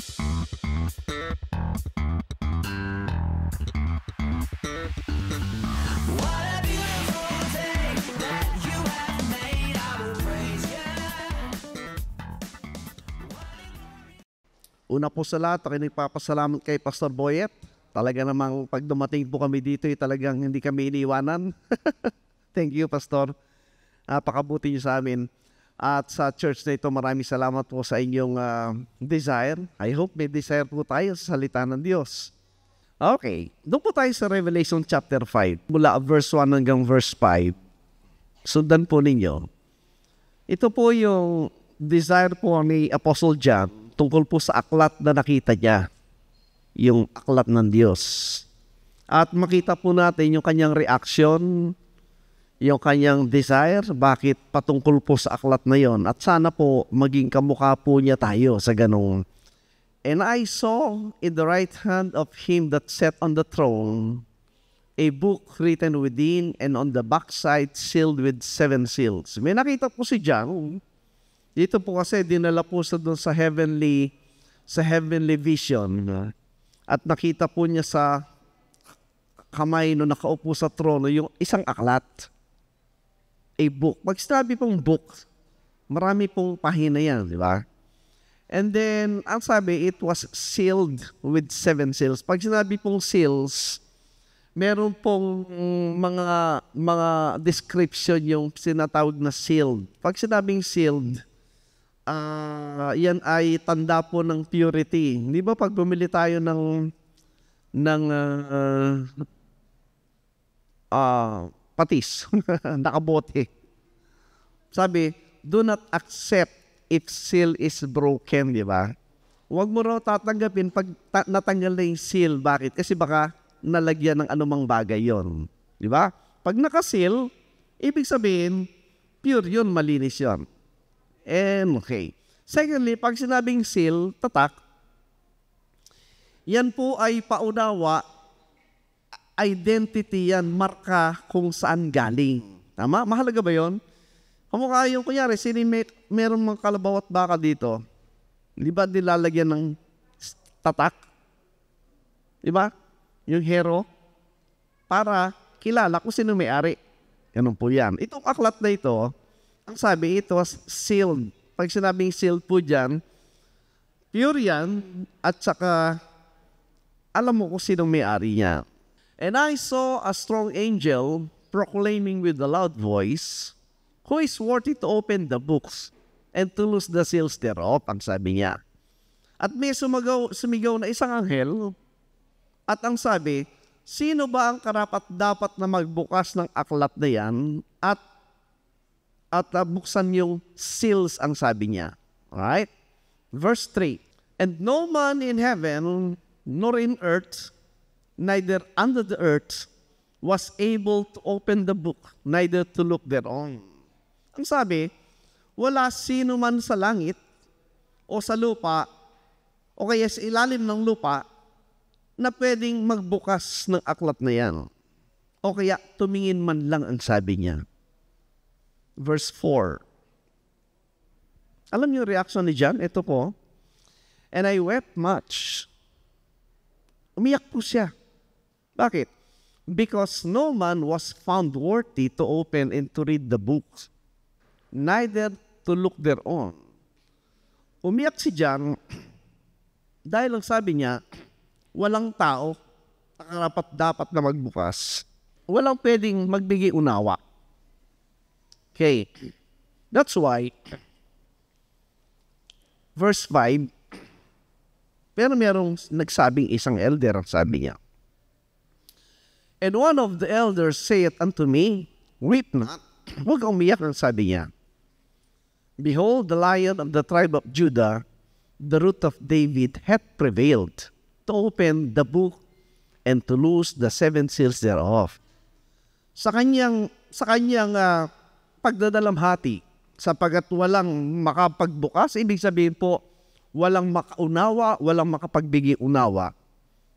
What a beautiful day that you have made. I will praise you. Una po sa lahat, ako nagpapasalamat kay Pastor Boyet. Talaga namang pag dumating po kami dito, talagang hindi kami iniiwanan. Thank you, Pastor. Napakabuti niyo sa amin. At sa church na ito, maraming salamat po sa inyong desire. I hope may desire po tayo sa salita ng Diyos. Okay, doon po tayo sa Revelation chapter 5. Mula verse 1 hanggang verse 5. Sundan po ninyo. Ito po yung desire po ni Apostle John tungkol po sa aklat na nakita niya. Yung aklat ng Diyos. At makita po natin yung kanyang reaction, yung kanyang desire, bakit patungkol po sa aklat na yon. At sana po maging kamukha po niya tayo sa ganong. And I saw in the right hand of him that sat on the throne a book written within and on the backside sealed with 7 seals. May nakita po si John. Dito po kasi dinala po sa doon sa heavenly vision. At nakita po niya sa kamay no nakaupo sa trono yung isang aklat. A book. Pag sinabi pong book, marami pong pahina yan, di ba? And then, ang sabi, it was sealed with 7 seals. Pag sinabi pong seals, meron pong mga description yung sinatawag na sealed. Pag sinabing sealed, yan ay tanda po ng purity. Di ba pag bumili tayo ng patis, nakabote. Sabi, do not accept if seal is broken, di ba? Huwag mo raw tatanggapin pag natanggal na yung seal. Bakit? Kasi baka nalagyan ng anumang bagay yon, di ba? Pag naka-seal, ibig sabihin, pure yun, malinis yun. And okay. Secondly, pag sinabing seal, tatak, yan po ay paunawa, identity yan, marka kung saan galing. Tama? Mahalaga ba yon? Kamukha yung, kunyari, meron mga kalabaw at baka dito, di ba nilalagyan ng tatak? Di ba? Yung hero, para kilala kung sino may-ari. Ganun po yan. Itong aklat na ito, ang sabi, it was sealed. Pag sinabing sealed po dyan, pure yan, at saka, alam mo kung sino may-ari niya. And I saw a strong angel proclaiming with a loud voice, who is worthy to open the books and to loose the seals thereof, ang sabi niya. At may sumigaw na isang anghel, at ang sabi, sino ba ang karapat-dapat na magbukas ng aklat na yan at buksan yung seals, ang sabi niya. Alright? Verse 3, and no man in heaven, nor in earth, neither under the earth, was able to open the book, neither to look thereon. Ang sabi, wala sino man sa langit o sa lupa o kaya sa ilalim ng lupa na pwedeng magbukas ng aklat na yan. O kaya tumingin man lang, ang sabi niya. Verse 4. Alam niyo reaction ni John? Ito po. And I wept much. Umiyak po siya. Bakit? Because no man was found worthy to open and to read the books, neither to look thereon. Umiyak si John dahil ang sabi niya, walang tao na karapat-dapat na magbukas. Walang pwedeng magbigay unawa. Okay. That's why, verse 5, pero merong nagsabing isang elder, ang sabi niya. And one of the elders saith unto me, weep not. Huwag kang umiyak, ang sabi niya. Behold, the Lion of the tribe of Judah, the Root of David, hath prevailed to open the book and to loose the 7 seals thereof. Sa kanyang pagdadalamhati, sapagat walang makapagbukas, ibig sabihin po, walang makaunawa, walang makapagbigay unawa.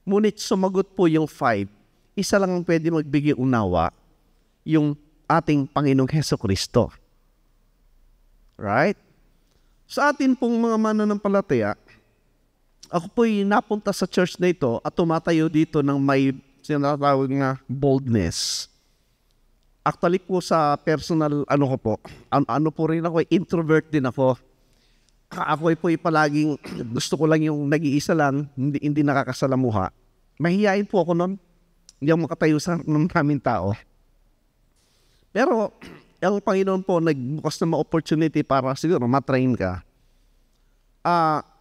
Ngunit sumagot po yung 5, isa lang ang pwede magbigay unawa, yung ating Panginoong Hesukristo. Right? Sa atin pong mga mananampalataya, ako po'y napunta sa church na ito at tumatayo dito ng may sinatawag nga boldness. Actually po sa personal, ano ko po, ano po rin ako, introvert din ako. Ako po'y palaging, gusto ko lang yung nag-iisa lang, hindi nakakasalamuha. Mahihain po ako nun. Hindi ako makatayo sa maraming tao. Pero, ang Panginoon po, nagbukas na opportunity para siguro matrain ka.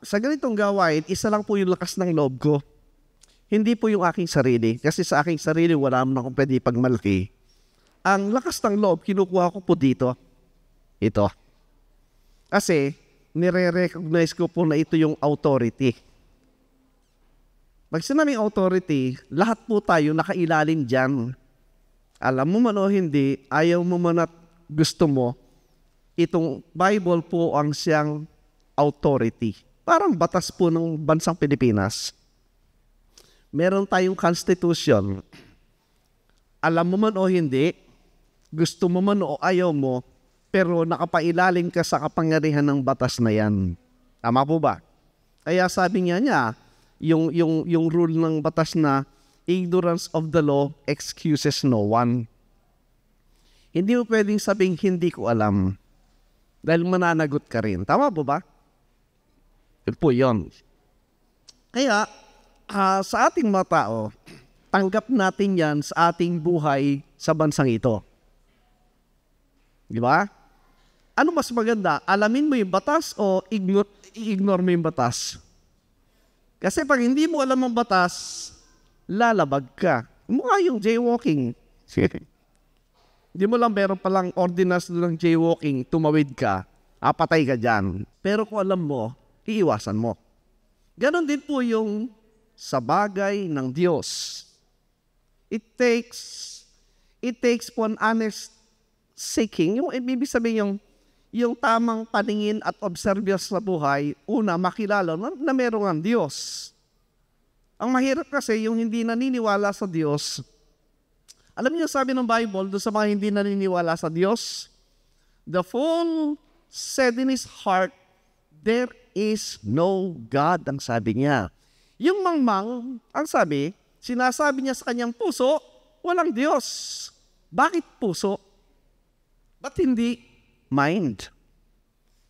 Sa ganitong gawain, isa lang po yung lakas ng loob ko. Hindi po yung aking sarili. Kasi sa aking sarili, wala naman akong pwede pagmalaki. Ang lakas ng loob, kinukuha ko po dito. Ito. Kasi, nire-recognize ko po na ito yung authority. Pag sinabing authority, lahat po tayo nakailalim dyan. Alam mo man o hindi, ayaw mo man at gusto mo, itong Bible po ang siyang authority. Parang batas po ng bansang Pilipinas. Meron tayong constitution. Alam mo man o hindi, gusto mo man o ayaw mo, pero nakapailalim ka sa kapangyarihan ng batas na yan. Tama po ba? Kaya sabi niya, yung rule ng batas na ignorance of the law excuses no one. Hindi mo pwedeng sabing hindi ko alam dahil mananagot ka rin. Tama po ba? Yun po yun. Kaya, sa ating mga tao, tanggap natin yan sa ating buhay sa bansang ito. Di ba? Ano mas maganda? Alamin mo yung batas o i-ignore mo yung batas? Kasi pag hindi mo alam ang batas, lalabag ka. Mukha yung jaywalking. Hindi mo lang meron palang ordinance ng jaywalking, tumawid ka, patay ka dyan. Pero kung alam mo, iiwasan mo. Ganon din po yung sa bagay ng Diyos. It takes po an honest seeking. Yung ibig sabihin yung tamang paningin at observance sa buhay, una, makilala na meron ang Diyos. Ang mahirap kasi yung hindi naniniwala sa Diyos. Alam niyo sabi ng Bible, doon sa mga hindi naniniwala sa Diyos, the fool said in his heart, there is no God, ang sabi niya. Yung mangmang, ang sabi, sinasabi niya sa kanyang puso, walang Diyos. Bakit puso? Ba't hindi mind?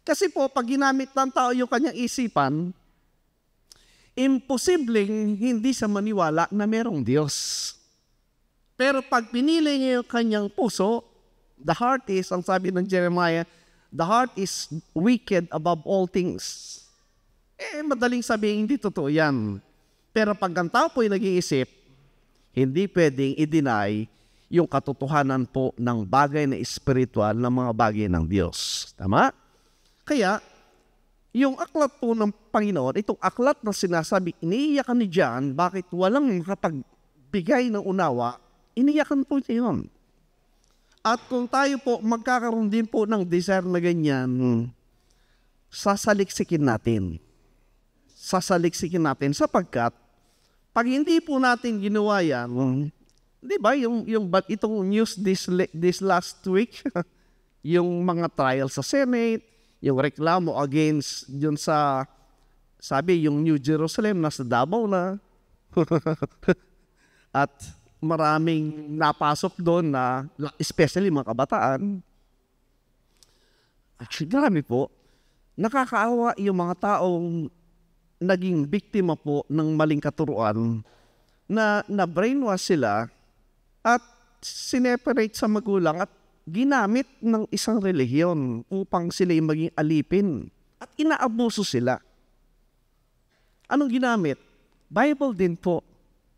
Kasi po, pag ginamit ng tao yung kanyang isipan, imposibleng hindi siya maniwala na merong Diyos. Pero pag pinili niya yung kanyang puso, the heart is, ang sabi ng Jeremiah, the heart is wicked above all things. Madaling sabihin, hindi totoo yan. Pero pag ang tao po'y nag-iisip, hindi pwedeng i-deny yung katotohanan po ng bagay na espiritual ng mga bagay ng Diyos. Tama? Kaya, yung aklat po ng Panginoon, itong aklat na sinasabi, iniiyakan ni John, bakit walang makapagbigay ng unawa, iniiyakan po niya yun. At kung tayo po magkakaroon din po ng desire na ganyan, sasaliksikin natin. Sasaliksikin natin sapagkat pag hindi po natin ginawa yan, di ba, itong news this last week, yung mga trial sa Senate, yung reklamo against yun sa, sabi, yung New Jerusalem, nasa Davao na. At maraming napasok doon na, especially mga kabataan. Actually, marami po. Nakakaawa yung mga taong naging biktima po ng maling katuruan na brainwash sila at sineparate sa magulang at ginamit ng isang relihiyon upang sila maging alipin at inaabuso sila. Anong ginamit? Bible din po.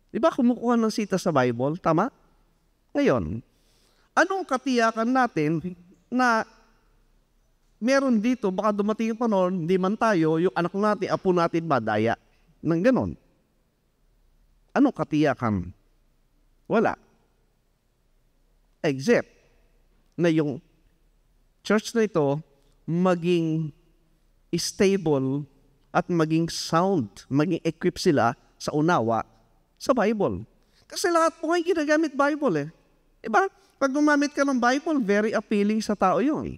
Di ba kumukuha ng sita sa Bible? Tama? Ngayon, anong katiyakan natin na meron dito, baka dumating yung panahon, hindi man tayo, yung anak natin, apo natin madaya ng ganon? Anong katiyakan? Wala. Except na yung church na ito maging stable at maging sound, maging equip sila sa unawa sa Bible. Kasi lahat po ay ginagamit Bible eh. Diba? Pag gumamit ka ng Bible, very appealing sa tao yun.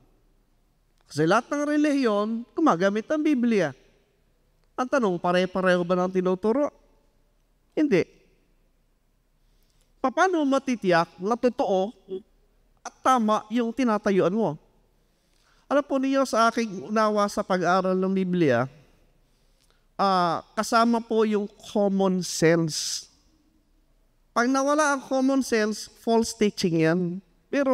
Kasi lahat ng relihiyon, gumagamit ng Biblia. Ang tanong, pare-pareho ba ng tinuturo? Hindi. Paano matitiyak na totoo at tama yung tinatayuan mo? Alam po niyo, sa aking unawa sa pag-aaral ng Biblia, kasama po yung common sense. Pag nawala ang common sense, false teaching yan. Pero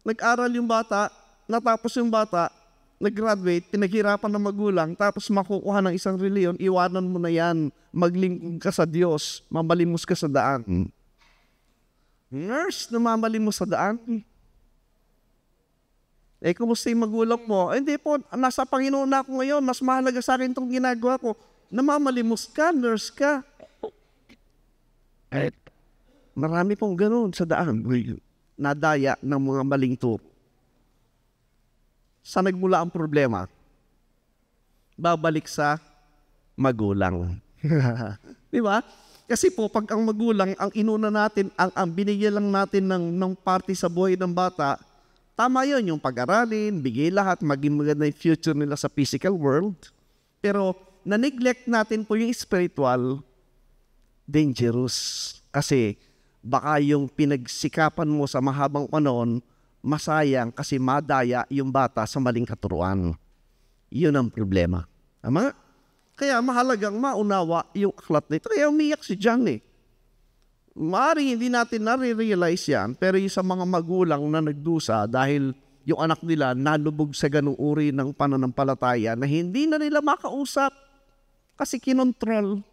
nag-aral yung bata, natapos yung bata, nag-graduate, pinaghirapan ng magulang, tapos makukuha ng isang reliyon, iwanan mo na yan, maglingkod ka sa Diyos, mamalimos ka sa daan. Nurse na mamalimos sa daan. Kumusta yung magulang mo? Hindi po, nasa Panginoon na ako ngayon, mas mahalaga sa akin itong ginagawa ko. Namamalimos ka, nurse ka. Marami pong ganun sa daan. Nadaya ng mga maling turo. Saan nagmula ang problema? Babalik sa magulang. Di ba? Kasi po, pag ang magulang, ang inuna natin, ang binigyan lang natin ng party sa buhay ng bata, tama yun, yung pag-aralin, bigay lahat, maging maganda yung future nila sa physical world. Pero, na-neglect natin po yung spiritual, dangerous. Kasi, baka yung pinagsikapan mo sa mahabang panahon, masayang kasi madaya yung bata sa maling katuruan. Yun ang problema. Tama? Kaya mahalagang maunawa yung aklat na ito. Kaya umiyak si John Maaaring hindi natin nare-realize yan, pero yung sa mga magulang na nagdusa dahil yung anak nila nalubog sa ganung uri ng pananampalataya na hindi na nila makausap kasi kinontrol.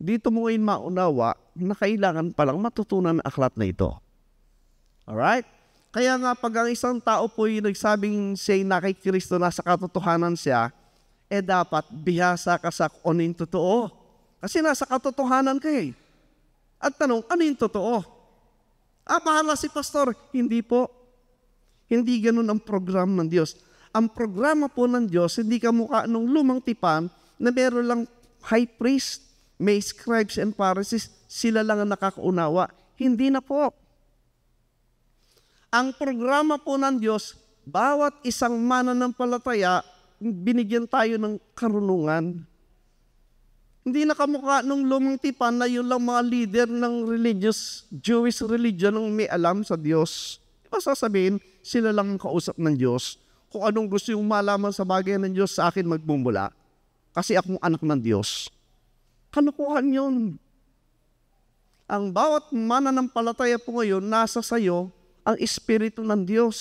Dito mo ngayon maunawa na kailangan palang matutunan ang aklat na ito. Alright? Kaya nga pag ang isang tao po yung nagsabing siya na kay Kristo na sa katotohanan siya, dapat bihasa ka sa kung ano yung totoo. Kasi nasa katotohanan ka eh. At tanong, ano yung totoo? Bahala si pastor. Hindi po. Hindi ganun ang program ng Diyos. Ang programa po ng Diyos, hindi kamukha nung lumang tipan na meron lang high priest, may scribes and Pharisees, sila lang ang nakakaunawa. Hindi na po. Ang programa po ng Diyos, bawat isang mananampalataya, binigyan tayo ng karunungan. Hindi na kamukha nung lumang tipan na yun lang mga leader ng religious, Jewish religion ang may alam sa Diyos. Diba sasabihin, sila lang ang kausap ng Diyos. Kung anong gusto yung malaman sa bagay ng Diyos, sa akin magmumula. Kasi akong anak ng Diyos. Kanukuhan yun. Ang bawat mananampalataya po ngayon, nasa sayo ang Espiritu ng Diyos.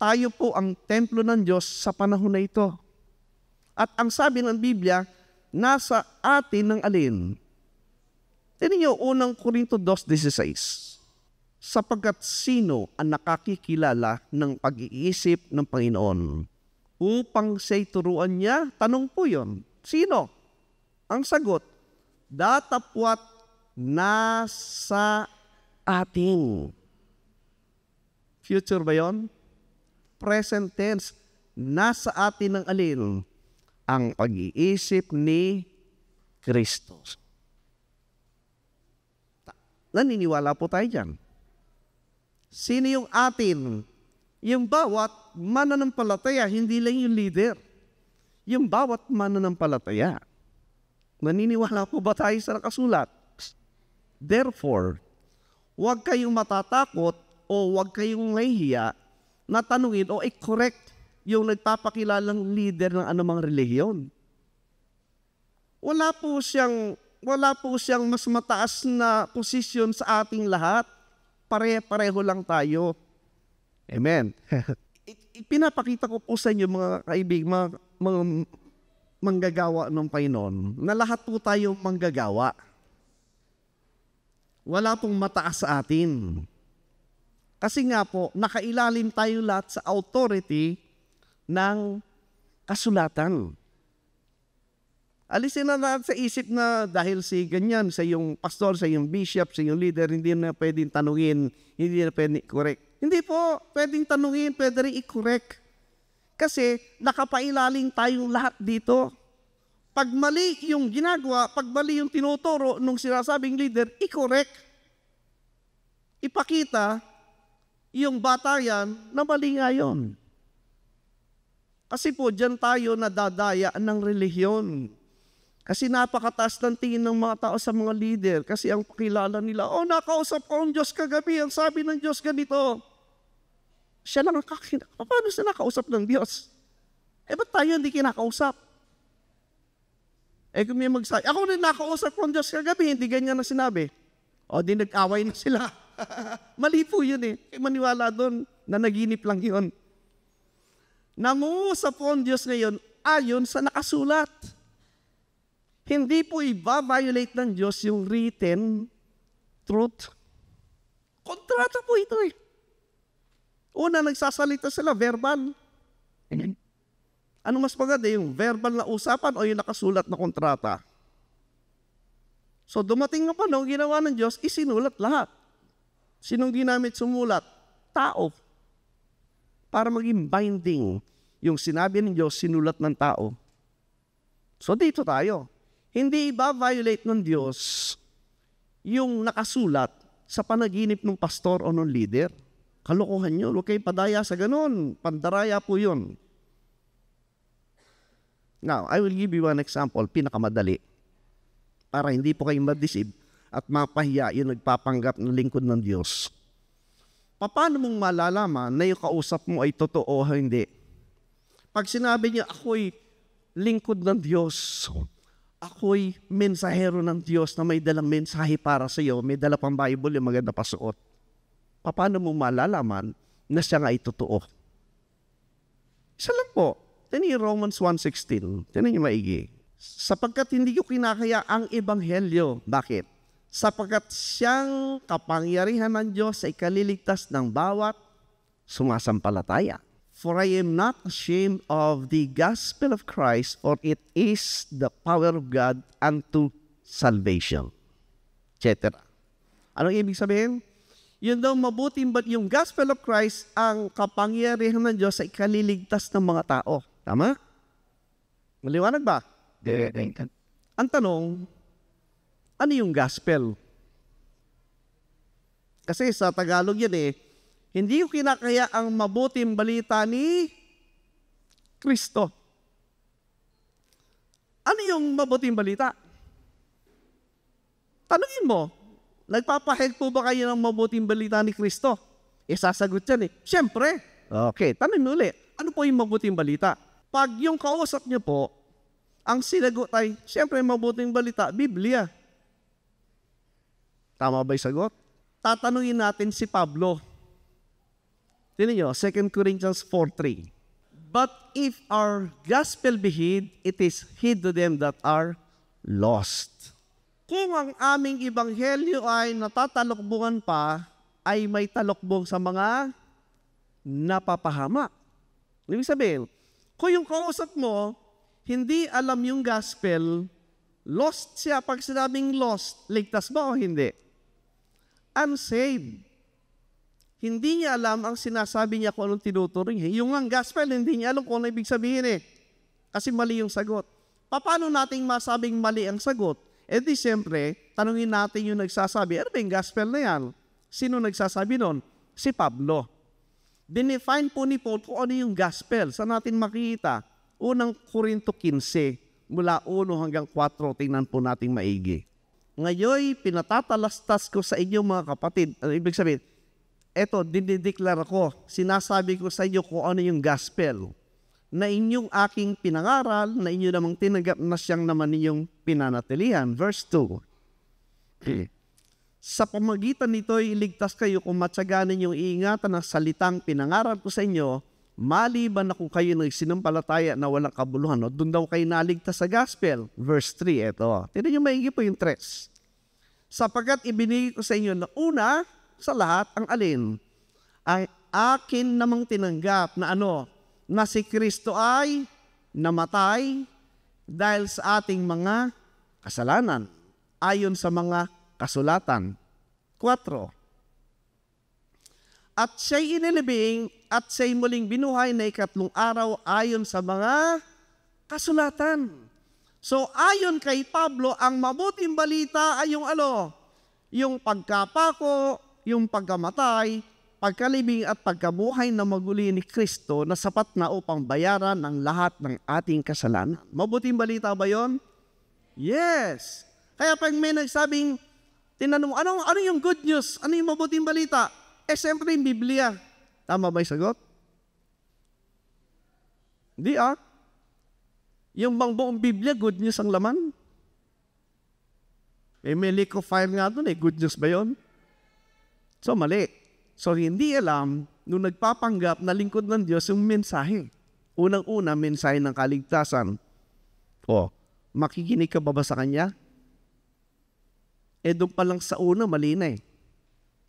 Tayo po ang templo ng Diyos sa panahon na ito. At ang sabi ng Biblia, nasa atin ng alin? Tignan niyo, unang Korinto 2:16. Sapagkat sino ang nakakikilala ng pag-iisip ng Panginoon? Upang siya'y turuan niya? Tanong po yun. Sino? Ang sagot, datapwat nasa atin. Future ba yun? Present tense. Nasa atin ng alin? Ang pag-iisip ni Kristo. Naniniwala po tayo dyan. Sino yung atin? Yung bawat mananampalataya, hindi lang yung leader. Yung bawat mananampalataya. Naniniwala po ba tayo sa nakasulat? Therefore, huwag kayong matatakot o huwag kayong mahihiya na tanungin o i-correct yung nagpapakilalang leader ng anumang relihiyon. Wala po siyang mas mataas na posisyon sa ating lahat. Pare-pareho lang tayo. Amen. Pinapakita ko po sa inyo mga kaibig, mga manggagawa ng Panginoon, na lahat po tayo manggagawa. Wala pong mataas sa atin. Kasi nga po, nakailalim tayo lahat sa authority ng kasulatan. Alisin na natin sa isip na dahil si ganyan, sa yung pastor, sa yung bishop, sa yung leader, hindi na pwedeng tanungin, hindi na pwedeng i-correct. Hindi po, pwedeng tanungin, pwede rin i-correct. Kasi nakapailalim tayong lahat dito. Pag mali yung ginagawa, pag mali yung tinuturo nung sinasabing leader, i-correct. Ipakita yung bata yan na mali nga yun. Kasi po, dyan tayo nadadaya ng relihiyon. Kasi napakataas ng tingin ng mga tao sa mga leader. Kasi ang pakilala nila, nakausap ko ang Diyos kagabi, ang sabi ng Diyos ganito. Siya lang ang paano siya nakausap ng Diyos? Ba't tayo hindi kinakausap? Kung may magsabi, ako rin nakausap ko ang Diyos kagabi, hindi ganyan na sinabi. Di nag-away na sila. Mali po yun maniwala doon na naginip lang yun. Nanguusap po ang Diyos ngayon ayon sa nakasulat. Hindi po i-violate ng Diyos yung written truth. Kontrata po ito Una, nagsasalita sila, verbal. Ano mas maganda, yung verbal na usapan o yung nakasulat na kontrata? So dumating na panahon, ginawa ng Diyos, isinulat lahat. Sinong ginamit sumulat? Tao. Para maging binding. Yung sinabi ng Diyos, sinulat ng tao. So dito tayo. Hindi i-violate ng Diyos yung nakasulat sa panaginip ng pastor o ng leader. Kalokohan yun. Huwag kayo padaya sa ganun. Pandaraya po yun. Now, I will give you one example, pinakamadali. Para hindi po kayo ma-deceive at mapahiya yung nagpapanggap ng lingkod ng Diyos. Paano mong malalaman na yung kausap mo ay totoo o hindi? Pag sinabi niya, ako'y lingkod ng Diyos, ako'y mensahero ng Diyos na may dalang mensahe para sa iyo, may dala pang Bible, yung maganda pasuot. Paano mo malalaman na siya nga ay totoo? Isa lang po. Tinan niyo Romans 1:16. Tinan niyo maigi. Sapagkat hindi ko kinakaya ang ebanghelyo. Bakit? Sapagkat siyang kapangyarihan ng Diyos ay kaliligtas ng bawat sumasampalataya. For I am not ashamed of the gospel of Christ, for it is the power of God unto salvation. Etc. Anong ibig sabihin? Yun daw mabuting yung gospel of Christ, ang kapangyarihan ng Diyos ay kaliligtas ng mga tao. Tama? Maliwanag ba? Ang tanong, ano yung gospel? Kasi sa Tagalog yan hindi ko kinakaya ang mabuting balita ni Kristo. Ano yung mabuting balita? Tanungin mo, nagpapahig po ba kayo ng mabuting balita ni Kristo? Sasagot yan Siyempre. Okay, tanong mo ulit. Ano po yung mabuting balita? Pag yung kausap niyo po, ang sinagot ay, siyempre mabuting balita, Biblia. Tama ba yung sagot? Tatanungin natin si Pablo. Tingnan nyo, 2 Corinthians 4:3. But if our gospel be hid, it is hid to them that are lost. Kung ang aming ebanghelyo ay natatalokbungan pa, ay may talokbong sa mga napapahamak. Ibig sabihin, kung yung kausap mo, hindi alam yung gospel, lost siya. Pag sinabing lost, ligtas ba o hindi? Unsaved. Hindi niya alam ang sinasabi niya kung anong tinuturo niya. Yung ang gospel, hindi niya alam kung ano ibig sabihin Kasi mali yung sagot. Paano nating masabing mali ang sagot? Di siyempre, tanungin natin yung nagsasabi, ano ba yung gospel na yan? Sino nagsasabi nun? Si Pablo. Dinefine po ni Paul kung ano yung gospel. Saan natin makikita? Unang Korinto 15, mula 1 hanggang 4, tingnan po natin maigi. Ngayon, pinatatalastas ko sa inyo mga kapatid. Ano ibig sabihin? Eto, dinideklara ko, sinasabi ko sa inyo kung ano yung gospel, na inyong aking pinangaral, na inyo namang tinanggap na siyang naman ninyong pinanatilihan. Verse 2. Sa pamagitan nito'y iligtas kayo kung matyagan ninyong iingatan ang salitang pinangaral ko sa inyo, maliban na kung kayo nagsinumpalataya na walang kabuluhan, doon daw kayo naligtas sa gospel. Verse 3, eto. Tignan nyo maigi po yung 3. Sapagkat ibinigay ko sa inyo na una, sa lahat, ang alin? Ay akin namang tinanggap na na si Kristo ay namatay dahil sa ating mga kasalanan, ayon sa mga kasulatan. 4. At siya'y inilibing at siya'y muling binuhay na ikatlong araw ayon sa mga kasulatan. So ayon kay Pablo, ang mabuting balita ay yung yung pagkapako, yung pagkamatay, pagkalibing at pagkabuhay na maguli ni Kristo na sapat na upang bayaran ang lahat ng ating kasalanan. Mabuting balita ba yon? Yes! Kaya pag may nagsabing, tinanong, ano yung good news? Ano yung mabuting balita? Siyempre yung Biblia. Tama ba yung sagot? Hindi Yung bang buong Biblia, good news ang laman? May lake of fire nga doon good news ba yun? So, mali. So, hindi alam, nung nagpapanggap na lingkod ng Diyos yung mensahe. Unang-una, mensahe ng kaligtasan. Makikinig ka ba sa Kanya? Doon pa lang sa una, mali na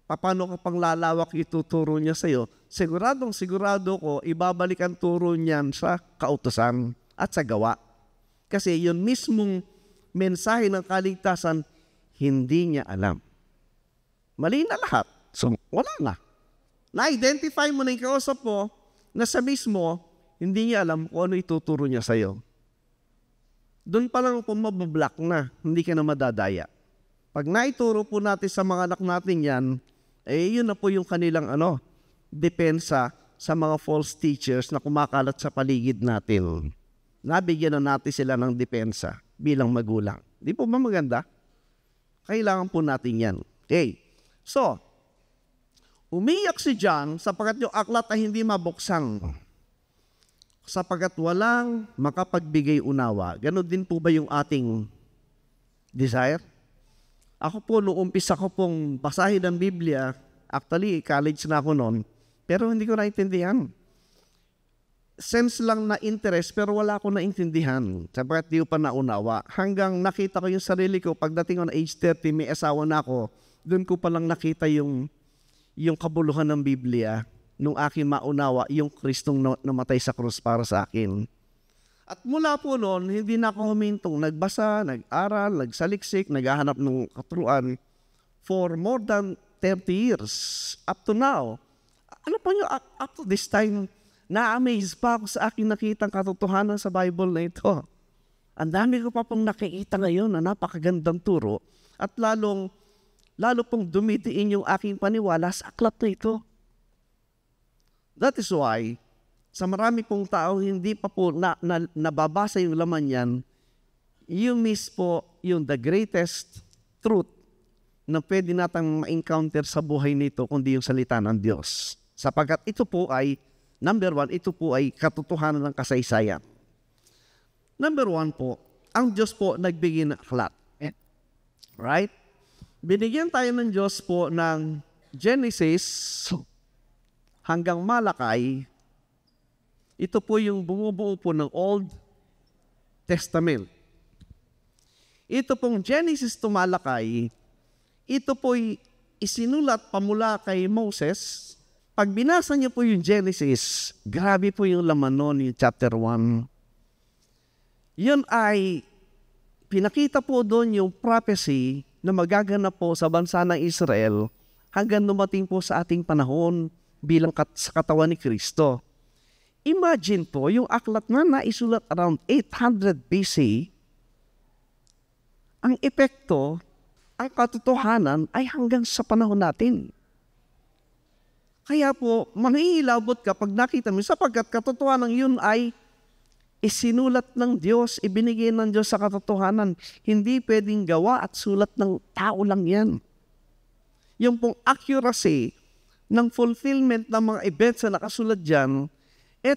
Paano ka pang lalawak ituturo niya sa'yo? Sigurado ko, ibabalik ang turo niyan sa kautusan at sa gawa. Kasi yun mismong mensahe ng kaligtasan, hindi niya alam. Mali na lahat. So, wala na. Na-identify mo na yung kausap mo na sa mismo, hindi niya alam kung ano ituturo niya sa'yo. Doon pa lang kung mabablock na, hindi ka na madadaya. Pag naituro po natin sa mga anak natin yan, yun na po yung kanilang depensa sa mga false teachers na kumakalat sa paligid natin. Nabigyan na natin sila ng depensa bilang magulang. Di po ba maganda? Kailangan po natin yan. Okay. So, umiyak si John sapagkat yung aklat ay hindi mabuksan. Sapagkat walang makapagbigay unawa. Ganon din po ba yung ating desire? Ako po, noong umpisa ko pong basahin ng Biblia, actually, college na ako noon, pero hindi ko naintindihan. Sense lang na interest, pero wala akong naintindihan. Sapagkat di ko pa naunawa. Hanggang nakita ko yung sarili ko, pagdating ko na age 30, may asawa na ako, doon ko palang nakita yung kabuluhan ng Biblia, nung akin maunawa, yung Kristong namatay sa krus para sa akin. At mula po noon, hindi na ako humintong nagbasa, nag-aral, nagsaliksik, naghahanap ng katuruan for more than 30 years. Up to now. Ano po yung up to this time, na-amaze pa ako sa aking nakitang katotohanan sa Bible na ito. Ang dami ko pa pong nakikita ngayon na napakagandang turo at lalo pong dumidiin yung aking paniwala sa aklat na ito. That is why, sa marami pong tao, hindi pa po nababasa yung laman yan, yung miss po yung the greatest truth na pwede natin ma-encounter sa buhay nito kundi yung salita ng Diyos. Sapagkat ito po ay, number one, ito po ay katotohanan ng kasaysayan. Number one po, ang Diyos po nagbigay ng aklat. Right? Binigyan tayo ng Diyos po ng Genesis hanggang Malakay. Ito po yung bumubuo po ng Old Testament. Ito pong Genesis to Malakay, ito po'y isinulat pamula kay Moses. Pag binasa niyo po yung Genesis, grabe po yung laman nun, yung chapter 1. Yun ay, pinakita po doon yung prophecy na magaganap po sa bansa ng Israel hanggang dumating po sa ating panahon bilang sa katawan ni Kristo. Imagine po, yung aklat na naisulat around 800 BC, ang epekto, ang katotohanan ay hanggang sa panahon natin. Kaya po, manghihilabot ka pag nakita mo, sapagkat katotohanan yun ay isinulat ng Diyos, ibinigay ng Diyos sa katotohanan. Hindi pwedeng gawa at sulat ng tao lang yan. Yung pong accuracy ng fulfillment ng mga events na nakasulat dyan,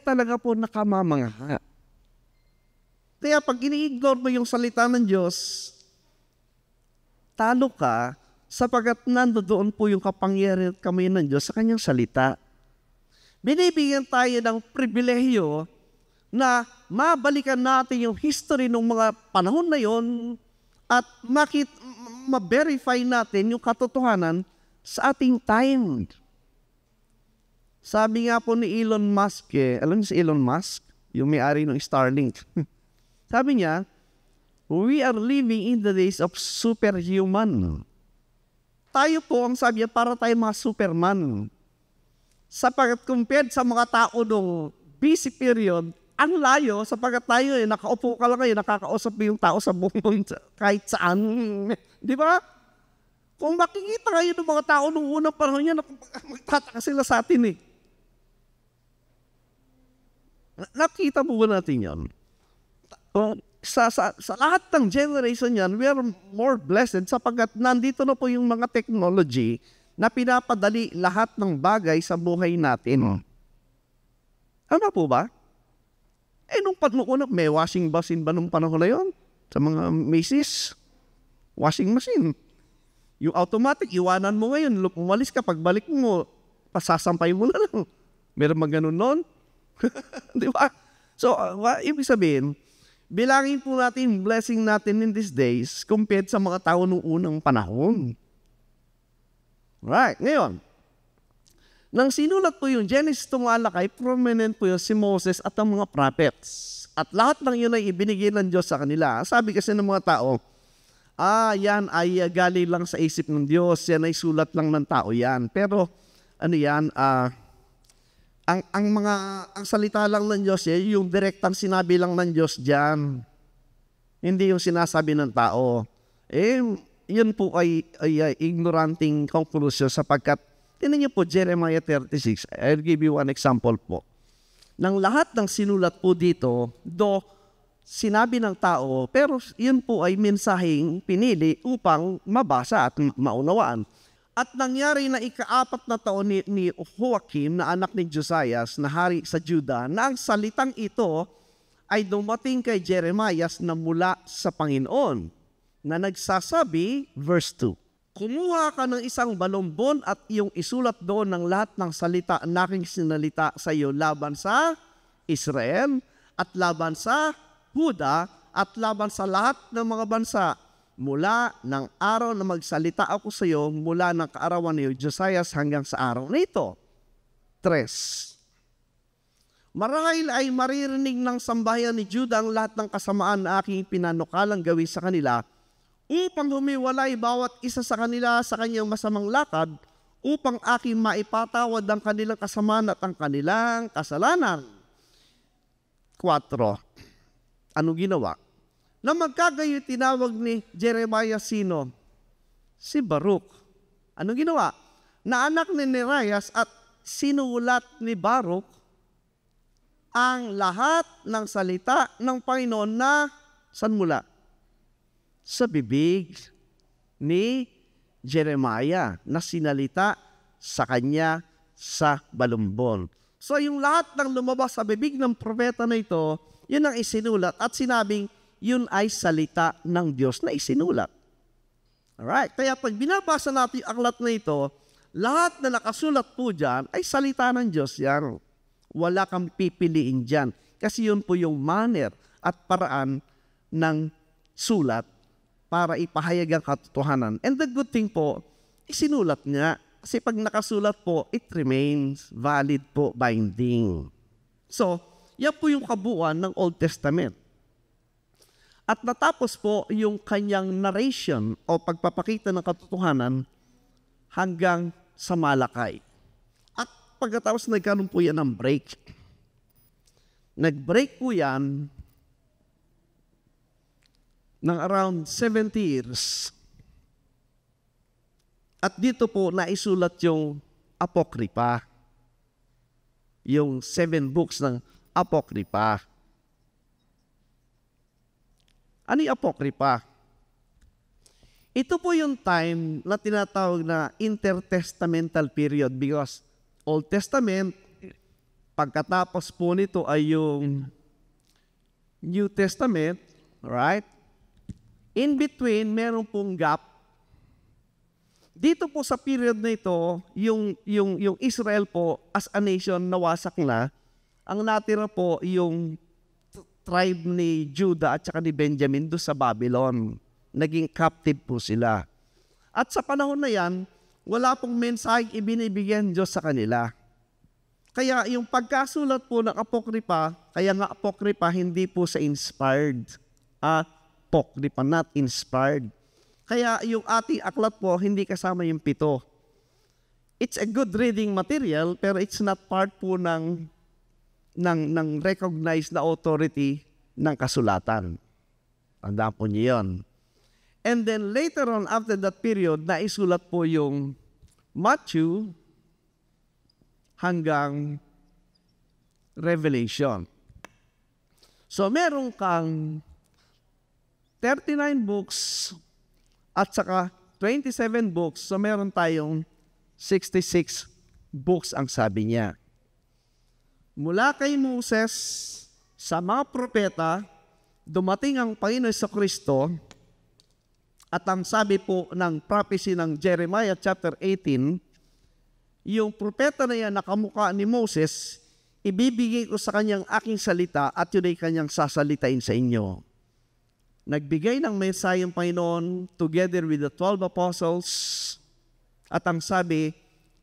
talaga po nakamamangha. Kaya pag ini-ignore mo yung salita ng Diyos, talo ka, sapagkat nandoon po yung kapangyarihan at kamay ng Diyos sa kanyang salita. Binibigyan tayo ng pribilehyo na mabalikan natin yung history ng mga panahon na yon at ma-verify natin yung katotohanan sa ating time. Sabi nga po ni Elon Musk, alam niyo si Elon Musk? Yung may-ari ng Starlink. Sabi niya, we are living in the days of superhuman. Tayo po, ang sabi niya, para tayo mga superman. Sapagkat compared sa mga tao noong busy period, ang layo, sapagkat tayo nakaupo ka lang ngayon, nakakausap mo yung tao sa buong kahit saan. Di ba? Kung makikita kayo ng mga tao nung unang panahon yan, magtataka sila sa atin eh. Nakita po ba natin yan? Sa lahat ng generation yan, we are more blessed sapagkat nandito na po yung mga technology na pinapadali lahat ng bagay sa buhay natin. Ano po ba? Nung panahon, may washing machine ba nung panahon na yun? Sa mga misis, washing machine. Yung automatic, iwanan mo ngayon, umalis ka, pagbalik mo, pasasampay mo na lang. Meron mga ganun nun? Di ba? So, ibig sabihin, bilangin po natin blessing natin in these days compared sa mga tao noong unang panahon. Right, ngayon, nang sinulat po yung Genesis tumalakay, prominent po yung si Moses at ang mga prophets. At lahat ng yun ay ibinigay ng Diyos sa kanila. Sabi kasi ng mga tao, yan ay galing lang sa isip ng Diyos, yan ay sulat lang ng tao yan. Pero, ano yan, ang salita lang ng Diyos, yung direktang sinabi lang ng Diyos dyan. Hindi yung sinasabi ng tao. Yun po ay ignoranting conclusion sapagkat, tinan niyo po, Jeremiah 36, I'll give you one example po. Nang lahat ng sinulat po dito, sinabi ng tao, pero yun po ay mensaheng pinili upang mabasa at maunawaan. At nangyari na ika-4 na taon ni Joachim na anak ni Josias na hari sa Juda na ang salitang ito ay dumating kay Jeremias na mula sa Panginoon na nagsasabi, verse 2, kumuha ka ng isang balumbon at iyong isulat doon ng lahat ng salita na aking sinalita sa iyo laban sa Israel at laban sa Huda at laban sa lahat ng mga bansa mula ng araw na magsalita ako sa iyo mula ng kaarawan ni Josias hanggang sa araw na ito. 3. Marahil ay maririnig ng sambahayan ni Juda ang lahat ng kasamaan na aking pinanukalang gawin sa kanila upang humiwalay bawat isa sa kanila sa kanyang masamang lakad upang aking maipatawad ang kanilang kasamaan at ang kanilang kasalanan. 4. Ano ginawa? Na magkagayo tinawag ni Jeremiah sino? Si Baruch. Ano ginawa? Na anak ni Nerias at sinulat ni Baruch ang lahat ng salita ng Panginoon na saan mula? Sa bibig ni Jeremiah na sinalita sa kanya sa balumbon. So yung lahat ng lumabas sa bibig ng propeta na ito, yun ang isinulat at sinabing yun ay salita ng Diyos na isinulat. Alright, kaya pag binabasa natin ang aklat na ito, lahat na nakasulat po dyan ay salita ng Diyos yan. Wala kang pipiliin dyan. Kasi yun po yung manner at paraan ng sulat para ipahayag ang katotohanan. And the good thing po, isinulat niya. Kasi pag nakasulat po, it remains valid po, binding. So, yan po yung kabuuan ng Old Testament. At natapos po yung kanyang narration o pagpapakita ng katotohanan hanggang sa Malakay. At pagkatapos nagkaroon po yan ng break. Nag-break po yan ng around 70 years. At dito po naisulat yung Apokripa. Yung 7 books ng Apokripa. Ano yung Apokripa? Ito po yung time na tinatawag na intertestamental period because Old Testament, pagkatapos po nito ay yung New Testament, right? In between, meron pong gap. Dito po sa period na ito, yung Israel po as a nation nawasak na. Ang natira po yung tribe ni Judah at saka ni Benjamin doon sa Babylon. Naging captive po sila. At sa panahon na yan, wala pong mensaheng ibinibigyan Diyos sa kanila. Kaya yung pagkasulat po ng Apokripa, kaya nga Apokripa hindi po sa inspired. Apokripa, not inspired. Kaya yung ating aklat po, hindi kasama yung 7. It's a good reading material, pero it's not part po ng recognized na authority ng kasulatan. Tandaan po niyo yun. And then later on, after that period, naisulat po yung Matthew hanggang Revelation. So meron kang 39 books at saka 27 books. So meron tayong 66 books ang sabi niya. Mula kay Moses sa mga propeta, dumating ang Panginoon sa Kristo at ang sabi po ng prophecy ng Jeremiah chapter 18, yung propeta na yan nakamukha ni Moses, ibibigay ko sa kanyang aking salita at yun ay kanyang sasalitain sa inyo. Nagbigay ng mensahe ang Panginoon together with the 12 apostles at ang sabi,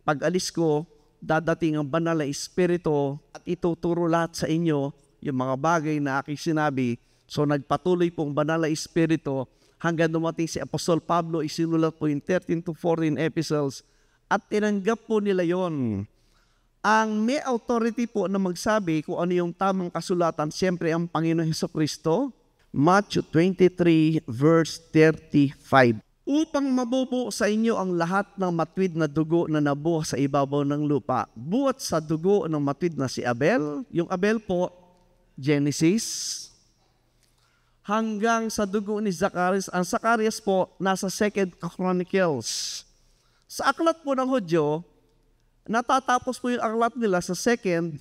pag alis ko, dadating ang banal na Espiritu at ituturo lahat sa inyo yung mga bagay na aking sinabi. So nagpatuloy pong banal na Espiritu hanggang dumating si Apostol Pablo, isinulat po yung 13 to 14 epistles at tinanggap po nila yon. Ang may authority po na magsabi kung ano yung tamang kasulatan, siyempre ang Panginoon Hesukristo. Matthew 23 verse 35. Upang mabubuo sa inyo ang lahat ng matwid na dugo na nabuha sa ibabaw ng lupa. Buhat sa dugo ng matwid na si Abel. Yung Abel po, Genesis. Hanggang sa dugo ni Zacarias. Ang Zacarias po, nasa 2 Chronicles. Sa aklat po ng Hudyo, natatapos po yung aklat nila sa 2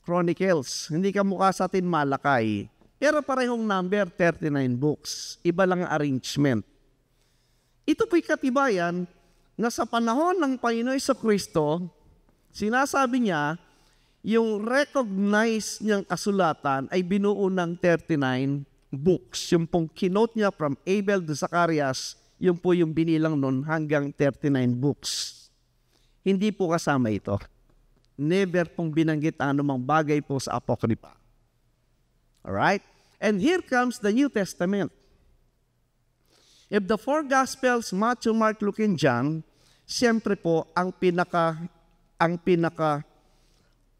Chronicles. Hindi kamukha sa atin Malakay. Pero parehong number, 39 books. Iba lang ang arrangement. Ito po'y katibayan na sa panahon ng Panginoon sa Kristo, sinasabi niya, yung recognized niyang kasulatan ay binuo ng 39 books. Yung pong kinote niya from Abel to Zacarias, yung po yung binilang nun hanggang 39 books. Hindi po kasama ito. Never pong binanggit anumang bagay po sa Apokrypha. Alright? And here comes the New Testament. If the four Gospels, Matthew, Mark, Luke, and John, siyempre po ang pinaka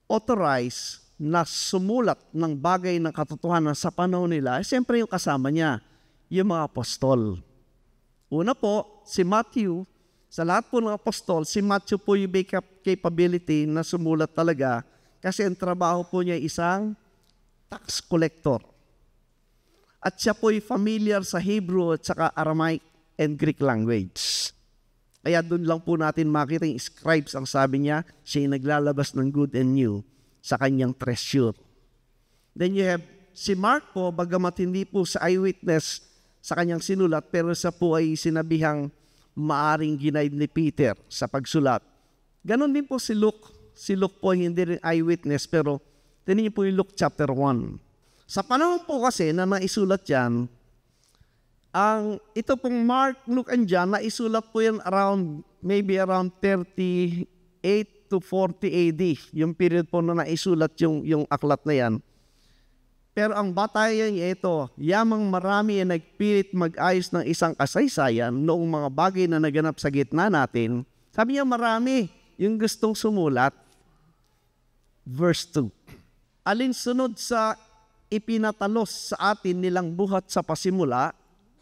authorized na sumulat ng bagay ng katotohanan sa panahon nila, siyempre yung kasama niya, yung mga apostol. Una po, si Matthew, sa lahat po ng apostol, si Matthew po yung may capability na sumulat talaga kasi ang trabaho po niya isang tax collector. At siya po ay familiar sa Hebrew at saka Aramaic and Greek language. Kaya doon lang po natin makita yung scribes, ang sabi niya, siya yung naglalabas ng good and new sa kanyang treasure. Then you have si Mark po, bagamat hindi po sa eyewitness sa kanyang sinulat, pero siya po ay sinabihang maaring ginaid ni Peter sa pagsulat. Ganon din po si Luke. Si Luke po hindi rin eyewitness, pero tingnan niyo po yung Luke chapter 1. Sa panahon po kasi na naisulat yan, ito pong Mark, Luke, and John, naisulat po yan maybe around 38 to 40 AD. Yung period po na naisulat yung aklat na yan. Pero ang batayan niya ito, yamang marami ang nagpilit mag-ayos ng isang kasaysayan noong mga bagay na naganap sa gitna natin. Sabi niya marami yung gustong sumulat. Verse 2. Alinsunod sa ipinatalos sa atin nilang buhat sa pasimula.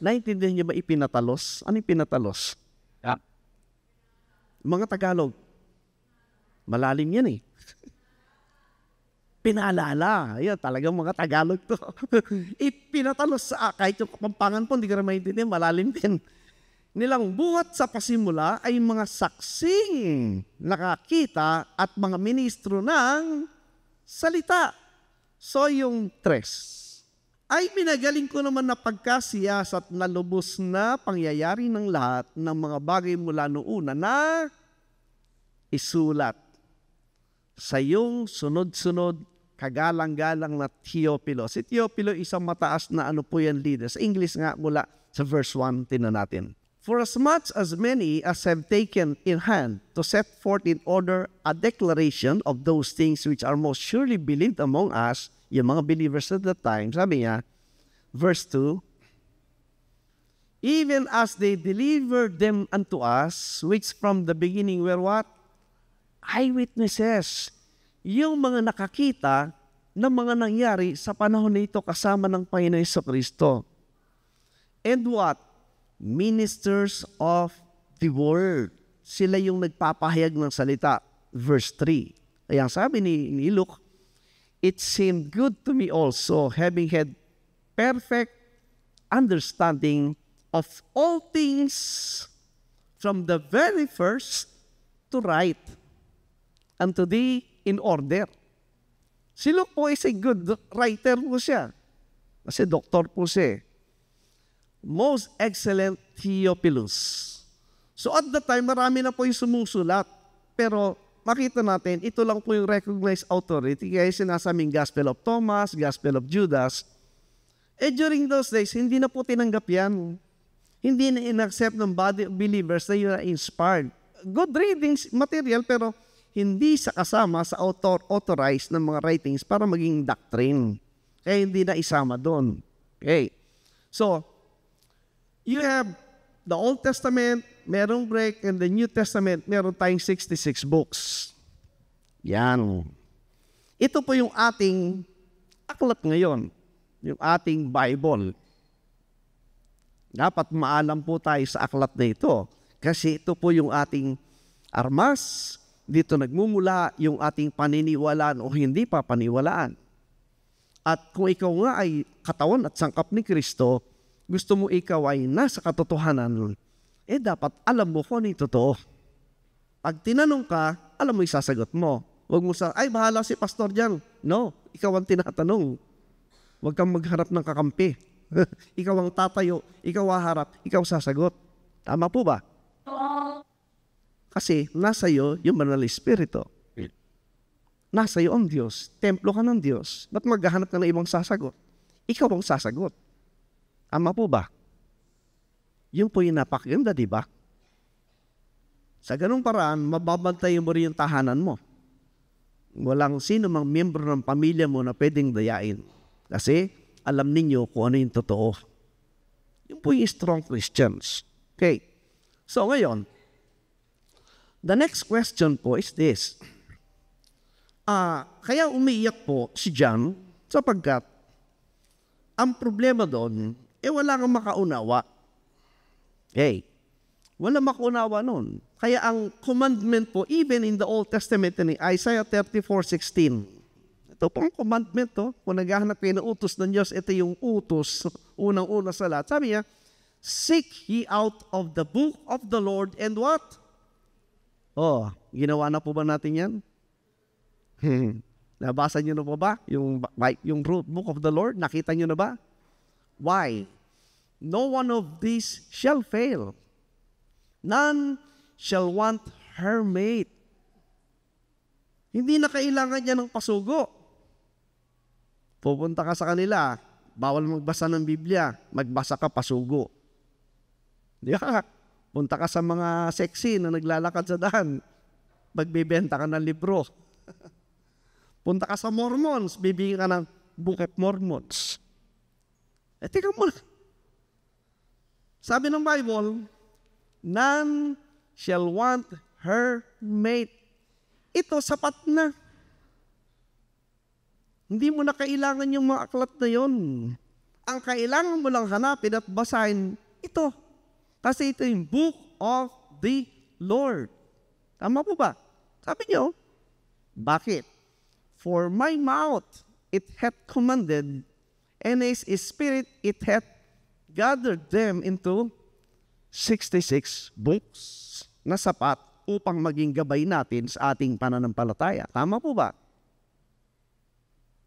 Naintindihan niyo ba ipinatalos? Ano ipinatalos? Yeah. Mga Tagalog. Malalim yan eh. Pinaalala. Ayan, talagang mga Tagalog to. Ipinatalos sa kahit yung Kapampangan po, hindi ka rin maintindihan, malalim din. Nilang buhat sa pasimula ay mga saksing nakakita at mga ministro ng salita. So yung tres. Ay pinagaling ko naman na pagkasiyasat na lubos na pangyayari ng lahat ng mga bagay mula noong una na isulat sa iyong sunod-sunod kagalang-galang na Theophilo. Si Theophilo isang mataas na leader. Sa English nga mula sa verse 1, tinan natin. For as much as many as have taken in hand to set forth in order a declaration of those things which are most surely believed among us, yung mga believers at that time, sabi niya, verse 2, even as they delivered them unto us, which from the beginning were what? Eyewitnesses. Yung mga nakakita ng mga nangyari sa panahon nito kasama ng Panginoon Jesucristo. And what? Ministers of the word. Sila yung nagpapahayag ng salita. Verse 3. Ayan, sabi ni Luke, it seemed good to me also, having had perfect understanding of all things from the very first to write unto thee in order. Si Luke po is a good writer po siya. Kasi doktor po siya. Most excellent Theophilus. So at the time, marami na po yung sumusulat. Pero makita natin, ito lang po yung recognized authority. Kaya sinasabing Gospel of Thomas, Gospel of Judas. During those days, hindi na po tinanggap yan. Hindi na in-accept ng body of believers na yun na inspired. Good readings material, pero hindi sa kasama sa authorized ng mga writings para maging doctrine. Kaya hindi na isama doon. Okay. So, you have the Old Testament, merong break, and the New Testament, meron tayong 66 books. Yan. Ito po yung ating aklat ngayon. Yung ating Bible. Dapat maalam po tayo sa aklat na ito. Kasi ito po yung ating armas. Dito nagmumula yung ating paniniwalaan o hindi pa paniniwalaan. At kung ikaw nga ay katawan at sangkap ni Kristo, gusto mo ikaw ay nasa katotohanan, dapat alam mo kung ano yung totoo. Pag tinanong ka, alam mo yung sasagot mo. Huwag mo bahala si pastor dyan. No, ikaw ang tinatanong. Huwag kang magharap ng kakampi. Ikaw ang tatayo, ikaw haharap, ikaw sasagot. Tama po ba? Kasi nasa iyo yung Banal na Espiritu. Nasa iyo ang Diyos. Templo ka ng Diyos. Ba't maghahanap ka ng ibang sasagot? Ikaw ang sasagot. Tama po ba? Yung po yung napakaganda, di ba? Sa ganung paraan, mababantayan mo rin yung tahanan mo. Walang sino mang miyembro ng pamilya mo na pwedeng dayain. Kasi alam ninyo kung ano yung totoo. Yung po yung strong Christians. Okay. So ngayon, the next question po is this. Kaya umiiyak po si John sapagkat ang problema doon, wala kang makaunawa. Okay. Wala makaunawa noon. Kaya ang commandment po, even in the Old Testament, in Isaiah 34:16, ito pong commandment to, kung naghahanap kayo ng utos ng Diyos, ito yung utos, unang-una sa lahat. Sabi niya, seek ye out of the book of the Lord and what? Ginawa na po ba natin yan? Nabasa niyo na po ba? Yung book of the Lord, nakita niyo na ba? Why? No one of these shall fail. None shall want her mate. Hindi na kailangan niya ng pasugo. Pupunta ka sa kanila, bawal magbasa ng Biblia, magbasa ka pasugo. Di ba? Punta ka sa mga sexy na naglalakad sa daan, magbibenta ka ng libro. Punta ka sa Mormons, bibigyan ka ng Book of Mormons. Teka muna. Sabi ng Bible, none shall want her mate. Ito, sapat na. Hindi mo na kailangan yung mga aklat na yon. Ang kailangan mo lang hanapin at basahin, ito. Kasi ito yung Book of the Lord. Tama po ba? Sabi niyo, bakit? For my mouth it hath commanded, and his spirit it hath gathered them into 66 books na sapat upang maging gabay natin sa ating pananampalataya. Tama po ba?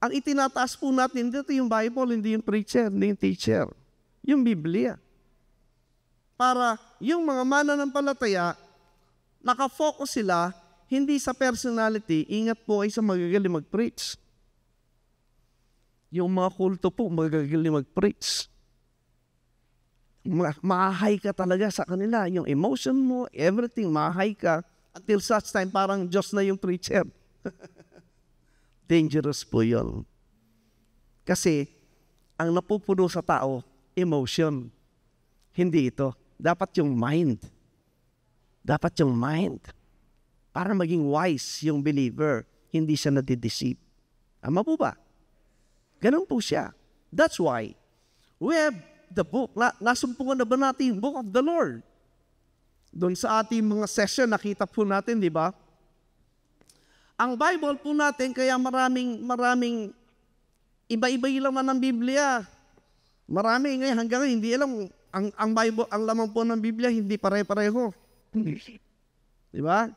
Ang itinataas po natin dito yung Bible, hindi yung preacher, hindi yung teacher. Yung Biblia. Para yung mga mananampalataya, nakafocus sila, hindi sa personality, ingat po ay sa magagaling mag-preach. Yung mga kulto po, magagaling mag-preach. Mahay ka talaga sa kanila. Yung emotion mo, everything, mahay ka. Until such time, parang Diyos na yung preacher. Dangerous po yun. Kasi, ang napupuno sa tao, emotion. Hindi ito. Dapat yung mind. Dapat yung mind. Para maging wise yung believer, hindi siya nadideceive. Tama po ba? Ganun po siya. That's why we have the book. Nasumpungan na ba natin yung book of the Lord? Doon sa ating mga session, nakita po natin, di ba? Ang Bible po natin, kaya maraming iba-iba yung laman ng Biblia. Marami ngayon, hanggang ngayon, hindi alam, ang Bible, ang laman po ng Biblia, hindi pare-pareho. Di ba?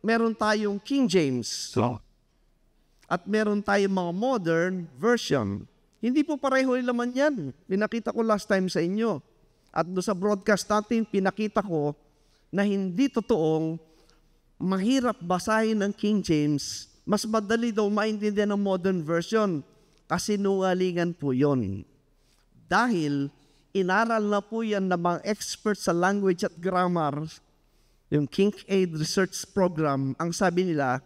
Meron tayong King James. At meron tayong mga modern version. Hindi po pareho yung laman yan. Pinakita ko last time sa inyo. At doon sa broadcast natin, pinakita ko na hindi totoong mahirap basahin ng King James. Mas madali daw maintindihan ng modern version. Kasi nungalingan po yun. Dahil inaral na po yan ng mga experts sa language at grammar, yung Kincaid Research Program, ang sabi nila,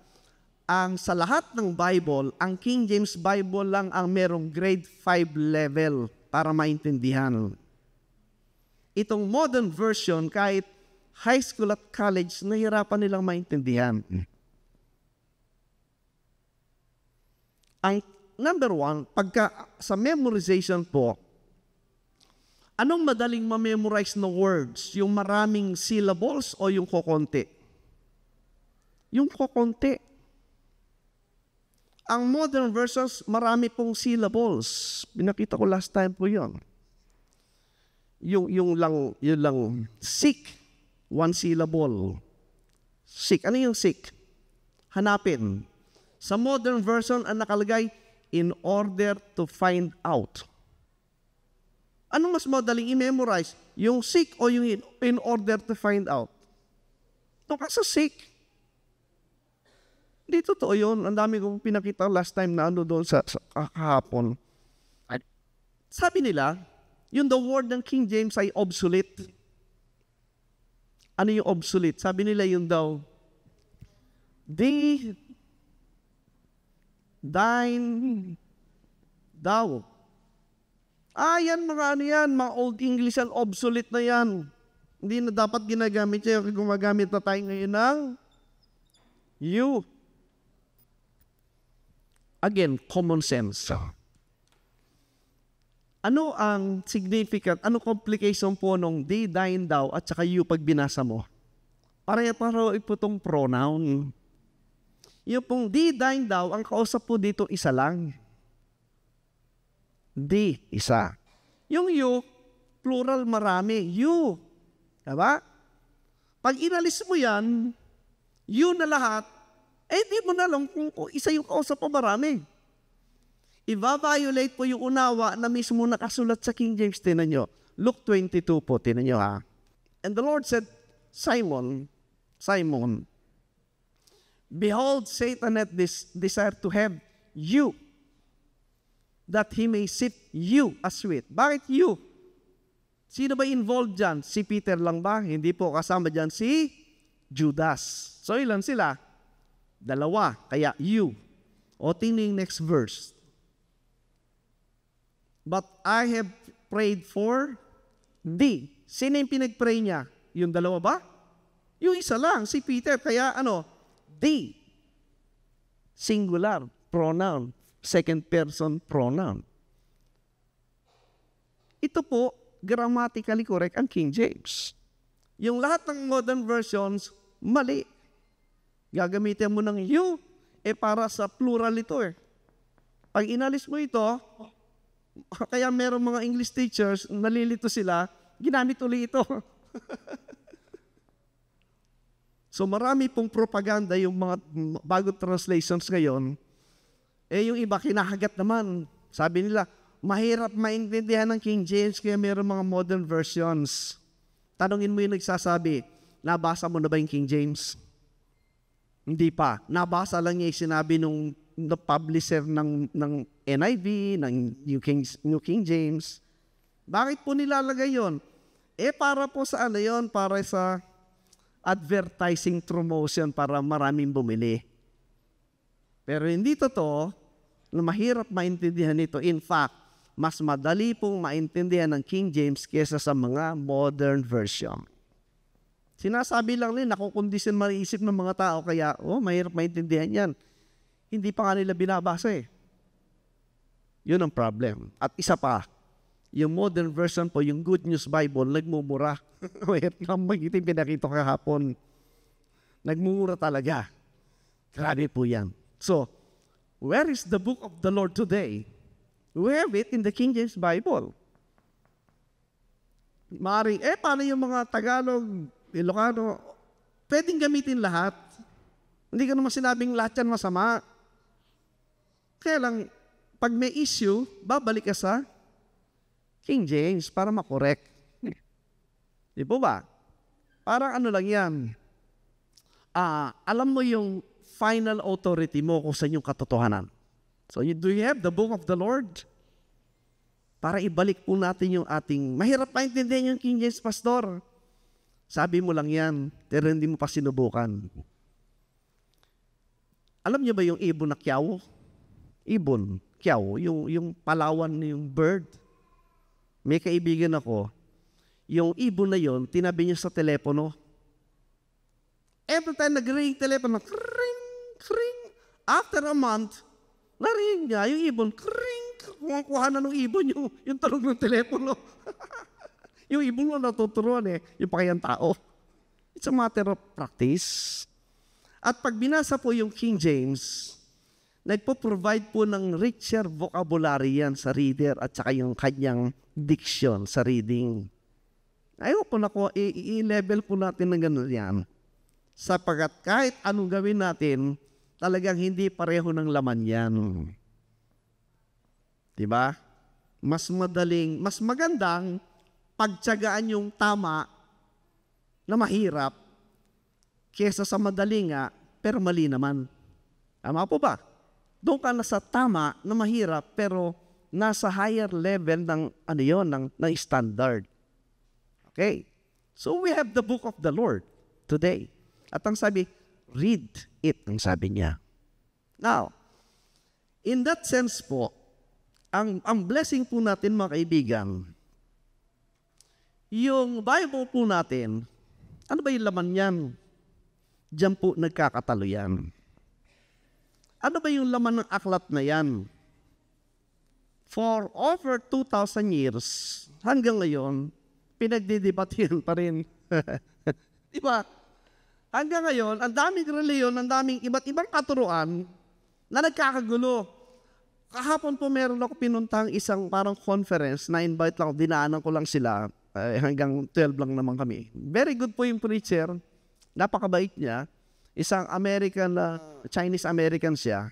sa lahat ng Bible, ang King James Bible lang ang merong grade 5 level para maintindihan. Itong modern version, kahit high school at college, nahirapan nilang maintindihan. Ang number one, sa memorization po, anong madaling ma-memorize na words? Yung maraming syllables o yung kokonti? Yung kokonti. Ang modern versions, marami pong syllables. Pinakita ko last time po yun. Yung lang, sick, one syllable. Sick. Ano yung sick? Hanapin. Sa modern version, ang nakalagay, in order to find out. Anong mas madaling i-memorize? Yung sick o yung in order to find out? Ito ka sa sick. Hindi totoo yun. Ang dami kong pinakita last time na doon sa kahapon. Sabi nila, yung the word ng King James ay obsolete. Ano yung obsolete? Sabi nila yung daw, thine, thou. Yan, mga Old English yan, obsolete na yan. Hindi na dapat ginagamit siya. Gumagamit na tayo ngayon ng you. Again, common sense. Ano ang significant, ano complication po nung thee, thine, thou, at saka you pag binasa mo? Para po itong pronoun. Yung pong thee, thine, thou, ang kausap po dito isa lang. Thee, isa. Yung you, plural marami. You. Diba? Pag inalis mo yan, you na lahat, di mo na lang kung isa yung kausap mo marami. I-violate po yung unawa na mismo nakasulat sa King James. Tinan nyo. Luke 22 po, tinan nyo ha. And the Lord said, Simon, behold, Satan hath desire to have you, that he may sift you as wheat. Bakit you? Sino ba involved dyan? Si Peter lang ba? Hindi po, kasama dyan si Judas. So ilan sila? Dalawa. Kaya you. O tingnan yung next verse. But I have prayed for thee. Sino yung pinag-pray niya? Yung dalawa ba? Yung isa lang, si Peter. Kaya thee. Singular, pronoun. Second person pronoun. Ito po, grammatically correct ang King James. Yung lahat ng modern versions, mali. Gagamitin mo ng you, para sa plural ito Pag inalis mo ito, kaya meron mga English teachers, nalilito sila, ginamit uli ito. So marami pong propaganda yung mga bagong translations ngayon. Yung iba kinahagat naman. Sabi nila, mahirap maintindihan ng King James kaya meron mga modern versions. Tanungin mo yung nagsasabi, nabasa mo na ba yung King James? Hindi pa. Nabasa lang niya yung sinabi nung publisher ng NIV, ng New King James. Bakit po nilalagay yun? Para po sa yun? Para sa advertising promotion para maraming bumili. Pero hindi totoo na mahirap maintindihan ito. In fact, mas madali pong maintindihan ng King James kesa sa mga modern version. Sinasabi lang nila, nakukondisyon maisip ng mga tao, kaya, mahirap maintindihan yan. Hindi pa nga nila binabasa Yun ang problem. At isa pa, Yung modern version po, yung Good News Bible, nagmumura. Mahirap na magitin pinakita kahapon. Nagmumura talaga. Grabe po yan. So, where is the book of the Lord today? We have it in the King James Bible. Maaaring, paano yung mga Tagalog, Ilocano? Pwedeng gamitin lahat. Hindi ko naman sinabing lahat yan masama. Kaya lang, pag may issue, babalik ka sa King James para makorek. Di po ba? Parang ano lang yan. Alam mo yung final authority mo kung saan yung katotohanan. So, do you have the book of the Lord? Para ibalik po natin yung ating, mahirap maintindihan yung King James, Pastor. Sabi mo lang yan, pero hindi mo pa sinubukan. Alam niyo ba yung ibon na kyaw? Ibon, kyaw, yung Palawan, yung bird. May kaibigan ako, yung ibon na yon, tinabi niya sa telepono. Every time nag-ring telepono, kring, kring. After a month, narinig niya yung ibon, kring, kuha na ng ibon yung tulog ng telepono. Yung ibon mo natuturuan yung pakayang tao. It's a matter of practice. At pag binasa po yung King James, nagpo-provide po ng richer vocabulary yan sa reader at saka yung kanyang diction sa reading. Ayaw po na ko, i-level po natin ng gano'n yan. Sapagat kahit anong gawin natin, talagang hindi pareho ng laman yan. Diba? Mas magandang pagtiyagaan yung tama na mahirap kesa sa madali nga, pero mali naman. Tama po ba? Doon ka na sa tama na mahirap, pero nasa higher level ng ng standard. Okay? So we have the book of the Lord today. At ang sabi, read it, ang sabi niya. Now, in that sense po, ang blessing po natin mga kaibigan, yung Bible po natin, ano ba yung laman niyan? Diyan po nagkakatalo yan. Ano ba yung laman ng aklat na yan? For over 2,000 years, hanggang ngayon, pinagdidebatihan pa rin. Diba? Hanggang ngayon, ang daming reliyon, ang daming iba't ibang katuruan na nagkakagulo. Kahapon po meron ako pinuntang isang parang conference na invite lang, dinaanan ko lang sila, hanggang 12 lang naman kami. Very good po yung preacher, napakabait niya, isang American, Chinese-American siya.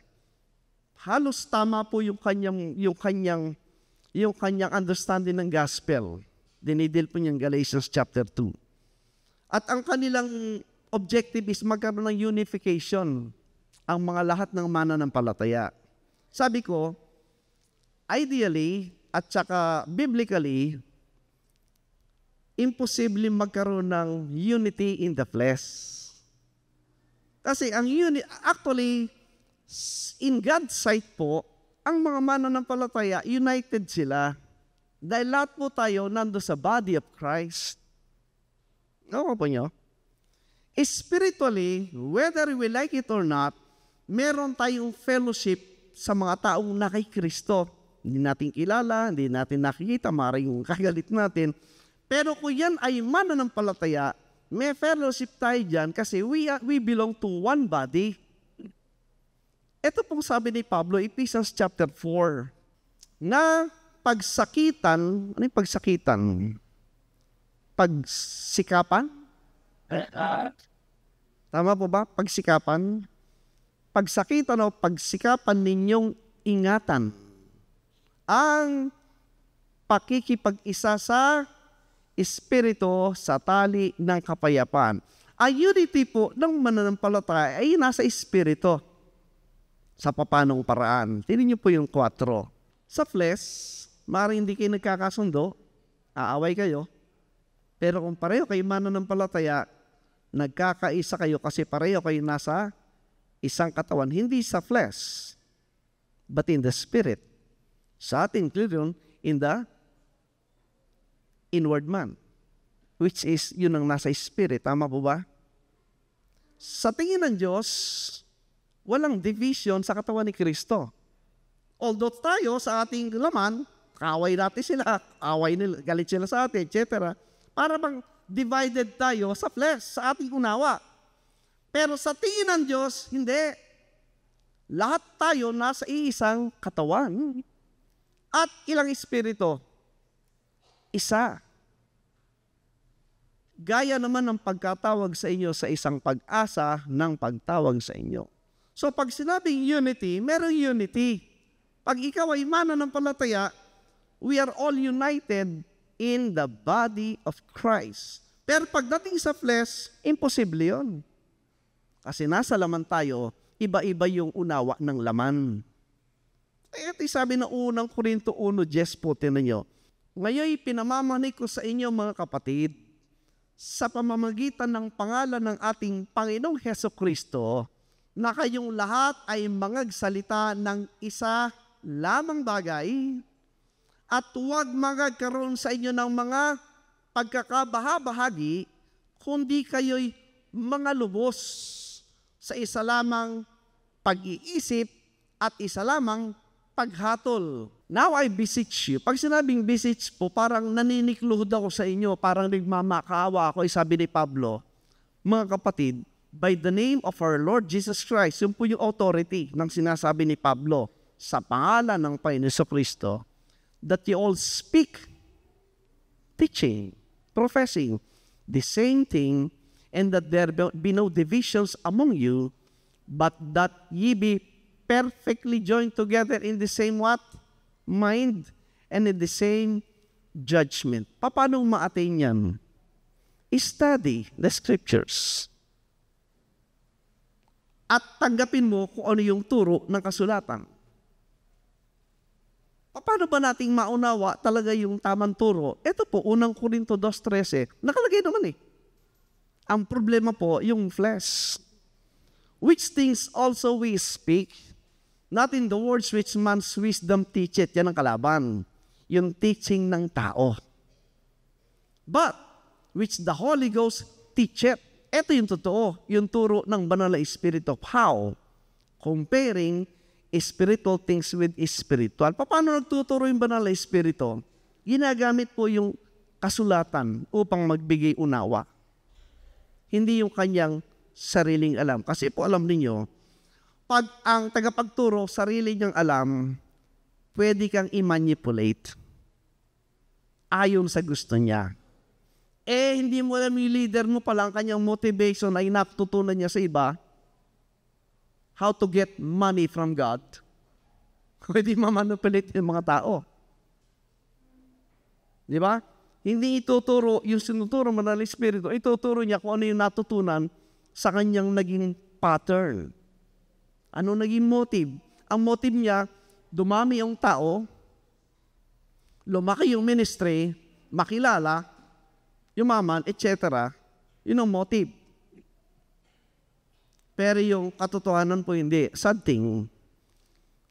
Halos tama po yung kanyang understanding ng gospel. Dinidil po niyang Galatians chapter 2. At ang kanilang objective is magkaroon ng unification ang mga lahat ng mananampalataya. Sabi ko, ideally at saka biblically, imposible magkaroon ng unity in the flesh. Kasi actually, in God's sight po, ang mga mananampalataya, united sila. Dahil lahat po tayo nando sa body of Christ. Ano po nyo? Spiritually, whether we like it or not, meron tayong fellowship sa mga taong na kay Kristo. Hindi natin kilala, hindi natin nakikita, maaaring kagalit natin. Pero kung yan ay mananampalataya, may fellowship tayo dyan kasi we belong to one body. Ito pong sabi ni Pablo, Ephesians chapter 4, na pagsakitan, ano yung pagsakitan? Pagsikapan? Tama po ba? Pagsikapan? Pagsakitan o pagsikapan ninyong ingatan ang pakikipag-isa sa Espiritu sa tali ng kapayapaan. Ang unity po ng mananampalataya ay nasa Espiritu. Sa papanong paraan. Tingnan niyo po yung 4. Sa flesh, maaaring hindi kayo nagkakasundo, aaway kayo. Pero kung pareho kayo mananampalataya, nagkakaisa kayo kasi pareho kayo nasa isang katawan, hindi sa flesh, but in the spirit. Sa ating inclusion, in the inward man, which is yun ang nasa spirit. Tama po ba? Sa tingin ng Diyos, walang division sa katawan ni Kristo. Although tayo sa ating laman, kaaway natin sila, away nila, galit sila sa atin, etc. Para bang divided tayo sa flesh, sa ating unawa. Pero sa tingin ng Diyos, hindi. Lahat tayo nasa iisang katawan. At ilang espiritu? Isa. Gaya naman ng pagkatawag sa inyo sa isang pag-asa ng pagtawag sa inyo. So pag sinabing unity, merong unity. Pag ikaw ay mananampalataya, we are all united in the body of Christ. Pero pagdating sa flesh, imposible yun. Kasi nasa laman tayo, iba-iba yung unawa ng laman. Ito sabi ng unang Korinto 1:10 po, tinan nyo. Ngayon pinamamanig ko sa inyo mga kapatid, sa pamamagitan ng pangalan ng ating Panginoong Hesukristo, na kayong lahat ay mangagsalita ng isa lamang bagay, at huwag magkaroon sa inyo ng mga pagkakabahabahagi, kundi kayo'y mga lubos sa isa lamang pag-iisip at isa lamang paghatol. Now I beseech you. Pag sinabing beseech po, parang naninikluhod ako sa inyo, parang nagmamakaawa ako, sabi ni Pablo, mga kapatid, by the name of our Lord Jesus Christ, yun po yung authority ng sinasabi ni Pablo, sa pangalan ng Panginoon Kristo, that you all speak, teaching, professing the same thing, and that there be no divisions among you, but that ye be perfectly joined together in the same what? Mind, and in the same judgment. Paano ma-attain yan? Study the scriptures. At tanggapin mo kung ano yung turo ng kasulatan. Paano ba nating maunawa talaga yung tamang turo? Ito po, unang Korinto 2:13, nakalagay naman eh. Ang problema po, yung flesh. Which things also we speak, not in the words which man's wisdom teacheth. Yan ang kalaban. Yung teaching ng tao. But, which the Holy Ghost teacheth. Ito yung totoo, yung turo ng Banal na Espiritu. How? Comparing spiritual things with spiritual. Paano nagtuturo yung Banal na Espiritu? Ginagamit po yung kasulatan upang magbigay unawa. Hindi yung kanyang sariling alam. Kasi po alam niyo, pag ang tagapagturo, sarili niyang alam, pwede kang i-manipulate ayon sa gusto niya. Hindi mo alam yung leader mo pala, ang kanyang motivation ay natutunan niya sa iba, how to get money from God. Pwede ma-manipulate yung mga tao. Di ba? Hindi ituturo, yung sinuturo mo ng Espiritu, ituturo niya kung ano yung natutunan sa kanyang naging pattern. Ano naging motive? Ang motive niya, dumami yung tao, lumaki yung ministry, makilala, yumaman, etc. Yun ang motive. Pero yung katotohanan po hindi. Sad thing,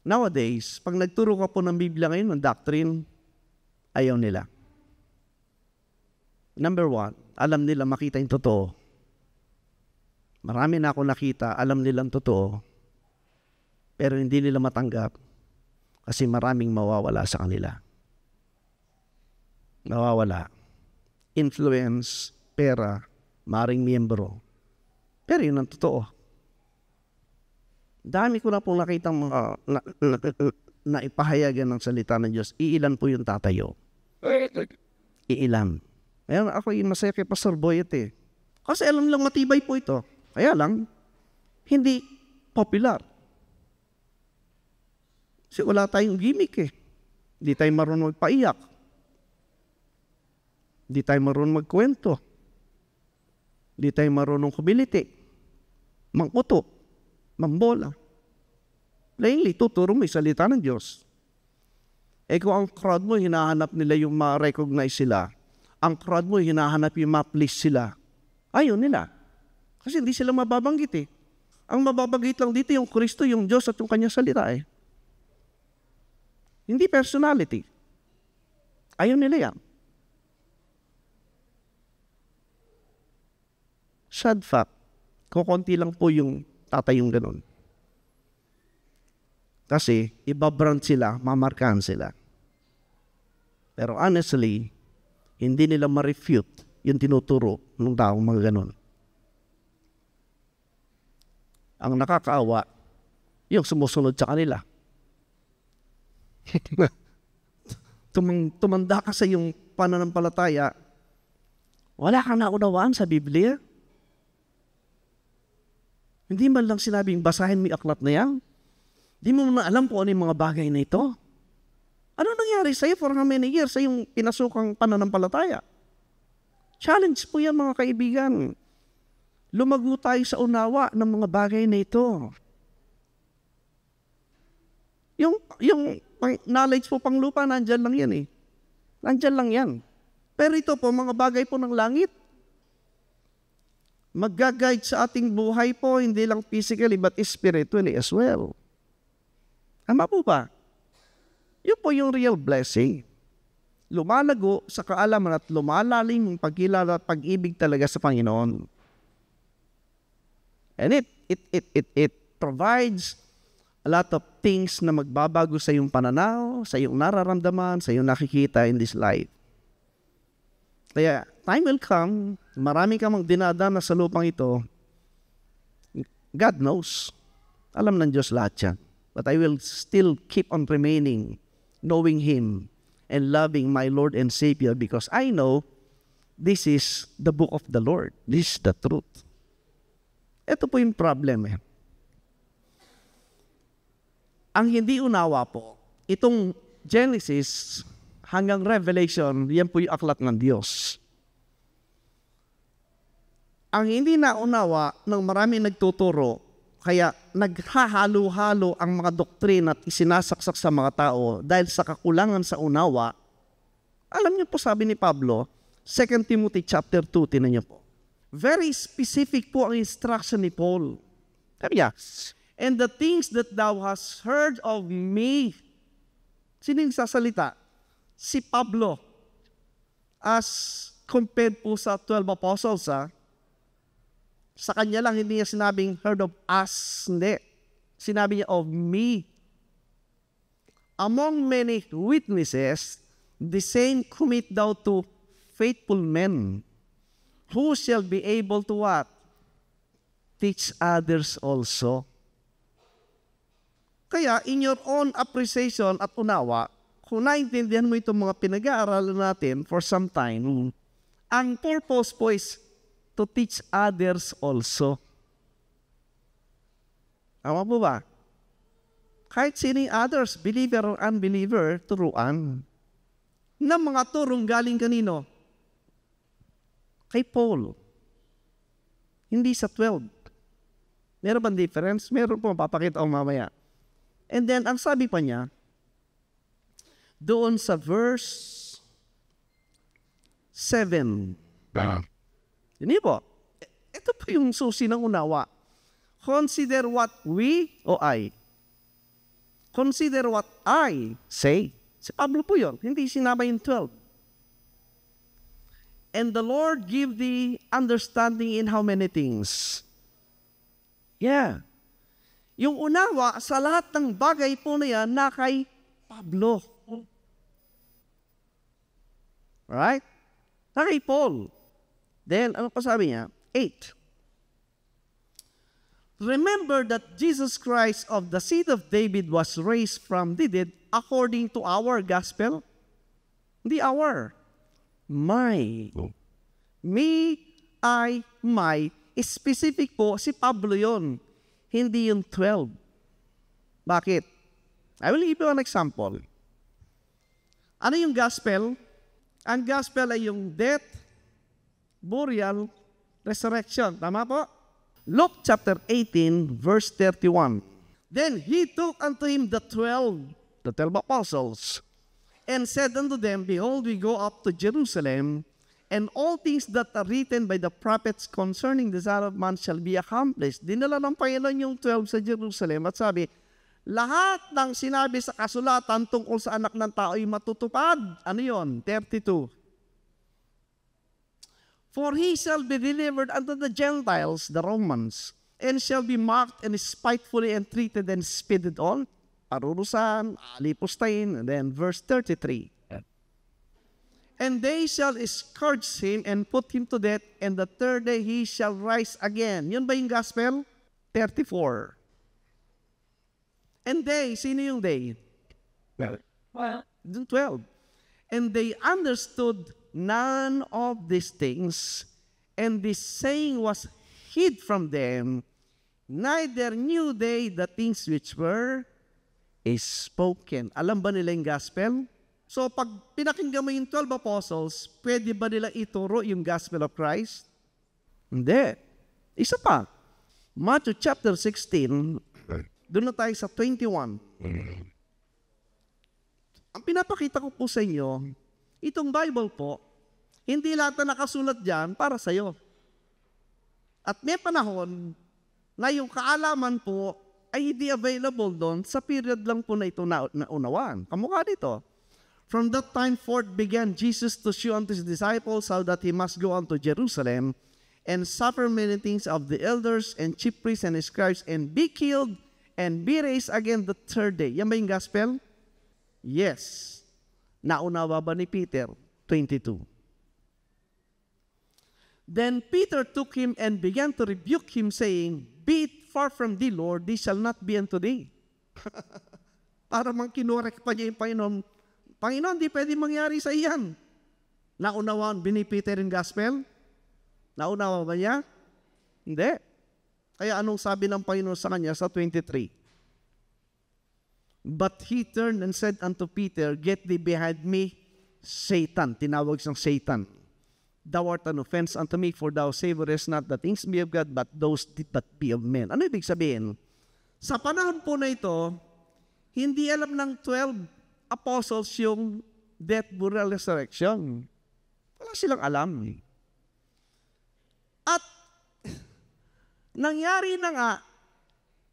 nowadays, pag nagturo ka po ng Biblia ngayon, ng doctrine, ayaw nila. Number one, alam nila makita yung totoo. Marami na ako nakita, alam nilang totoo, pero hindi nila matanggap kasi maraming mawawala sa kanila. Mawawala. Influence, pera, maring miyembro. Pero yun ang totoo. Dami ko na pong nakitang mga na ipahayagan ng salita ng Diyos. Iilan po yung tatayo. Iilan. Ngayon ako yung masaya kay Pastor Boyet eh. Kasi alam lang matibay po ito. Kaya lang, hindi popular. Kasi wala tayong gimmick eh. Hindi tayo marunong magpaiyak. Hindi tayo marunong magkwento. Hindi tayo marunong kumiliti. Mangkuto. Mambola. Plainly, tuturo mo yung salita ng Diyos. Kung ang crowd mo, hinahanap nila yung ma-recognize sila. Ang crowd mo, hinahanap yung ma-please sila. Ayaw nila. Kasi hindi sila mababanggit eh. Ang mababanggit lang dito yung Kristo, yung Diyos at yung kanyang salita eh. Hindi personality. Ayaw nila yan. Sad fact. Kukunti lang po yung tatayong ganun. Kasi ibabrand sila, mamarkahan sila. Pero honestly, hindi nila ma-refute yung tinuturo ng taong mga ganon. Ang nakakaawa, yung sumusunod sa kanila. Tumanda ka sa yung pananampalataya, wala kang naunawaan sa Biblia. Hindi man lang sinabing basahin mo yung aklat na yan. Hindi mo na alam kung ano yung mga bagay na ito. Ano nangyari sa'yo for how many years sa yung pinasukang pananampalataya? Challenge po yan mga kaibigan. Lumago tayo sa unawa ng mga bagay na ito. Yung knowledge po pang lupa, nandyan lang yan eh. Nandyan lang yan. Pero ito po, mga bagay po ng langit. Mag-guide sa ating buhay po, hindi lang physically but spiritually as well. Tama po ba? Yun po yung real blessing. Lumalago sa kaalaman at lumalalim ang pagkilala at pag-ibig talaga sa Panginoon. And it provides a lot of things na magbabago sa iyong pananaw, sa iyong nararamdaman, sa iyong nakikita in this life. Kaya, time will come, marami kang dinadana sa lupang ito. God knows. Alam ng Diyos lahat yan. But I will still keep on remaining, knowing Him, and loving my Lord and Savior because I know this is the book of the Lord. This is the truth. Ito po yung problem eh. Ang hindi unawa po, itong Genesis hanggang Revelation, yan po yung aklat ng Diyos. Ang hindi naunawa ng maraming nagtuturo, kaya naghahalo-halo ang mga doktrina at isinasaksak sa mga tao dahil sa kakulangan sa unawa. Alam niyo po sabi ni Pablo, 2 Timothy chapter 2, tinan niyo po. Very specific po ang instruction ni Paul. Sabi niya, and the things that thou hast heard of me. Sino yung sasalita? Si Pablo. As compared po sa 12 apostles, sa kanya lang, hindi niya sinabing heard of us. Hindi. Sinabi niya of me. Among many witnesses, the same commit thou to faithful men, who shall be able to what? Teach others also. Kaya, in your own appreciation at unawa, kung naintindihan mo itong mga pinag-aaralan natin for some time, ang purpose po is to teach others also. Tama po ba? Kahit sino others, believer or unbeliever, turuan. Na mga turong galing kanino? Kay Paul. Hindi sa 12. Meron bang difference? Meron po, papakita ko mamaya. And then, ang sabi pa niya, doon sa verse 7. Hindi po. Ito po yung susi ng unawa. Consider what we o I. Consider what I say. Si Pablo po yun. Hindi sinama yung 12. And the Lord give thee understanding in how many things? Yeah. Yung unawa sa lahat ng bagay po na yan na kay Pablo. Right? Na kay Paul. Then, ano pa sabi niya? 8. Remember that Jesus Christ of the seed of David was raised from the dead according to our gospel. Hindi our. My. Me, I, my. Specific po, si Pablo yon. Hindi yung 12. Bakit? I will give you an example. Ano yung gospel? Ang gospel ay yung death, burial, resurrection. Tama po? Luke chapter 18, verse 31. Then he took unto him the 12 apostles, and said unto them, Behold, we go up to Jerusalem, and all things that are written by the prophets concerning the Son of Man shall be accomplished. Dinala ng Panginoon yung 12 sa Jerusalem at sabi, lahat ng sinabi sa kasulatan tungkol sa anak ng tao ay matutupad. Ano yun? 32. For he shall be delivered unto the Gentiles, the Romans, and shall be mocked and spitefully entreated and spitted on, parurusan, alipustahin, and then verse 33. And they shall scourge him and put him to death, and the third day he shall rise again. Yun ba yung gospel? 34. And they, sino yung they? Dun 12. And they understood none of these things, and this saying was hid from them, neither knew they the things which were spoken. Alam ba nila yung gospel? So pag pinakinggan mo yung 12 apostles, pwede ba nila ituro yung gospel of Christ? Hindi. Isa pa. Matthew chapter 16, doon na tayo sa 21. Ang pinapakita ko po sa inyo, itong Bible po, hindi lahat na nakasulat dyan para sa iyo. At may panahon na yung kaalaman po ay hindi available doon sa period lang po na ito na unawaan. Kamukha dito. From that time forth began Jesus to show unto his disciples how that he must go unto Jerusalem and suffer many things of the elders and chief priests and scribes and be killed and be raised again the third day. Yan ba yung gospel? Yes. Naunawa ba ni Peter? 22. Then Peter took him and began to rebuke him, saying, Be it far from thee, Lord, this shall not be unto thee. Para mang kinorek pa niya yung Panginoon, Panginoon, di pwede mangyari sa iyan. Naunawaan ba ni Peter yung gospel? Naunawa ba niya? Hindi. Kaya anong sabi ng Panginoon sa kanya sa 23? But he turned and said unto Peter, Get thee behind me, Satan. Tinawag siyang Satan. Thou art an offense unto me, for thou savorest not the things be of God, but those that be of men. Ano ibig sabihin? Sa panahon po na ito, hindi alam ng 12 apostles yung death, burial, resurrection. Wala silang alam. At nangyari na nga,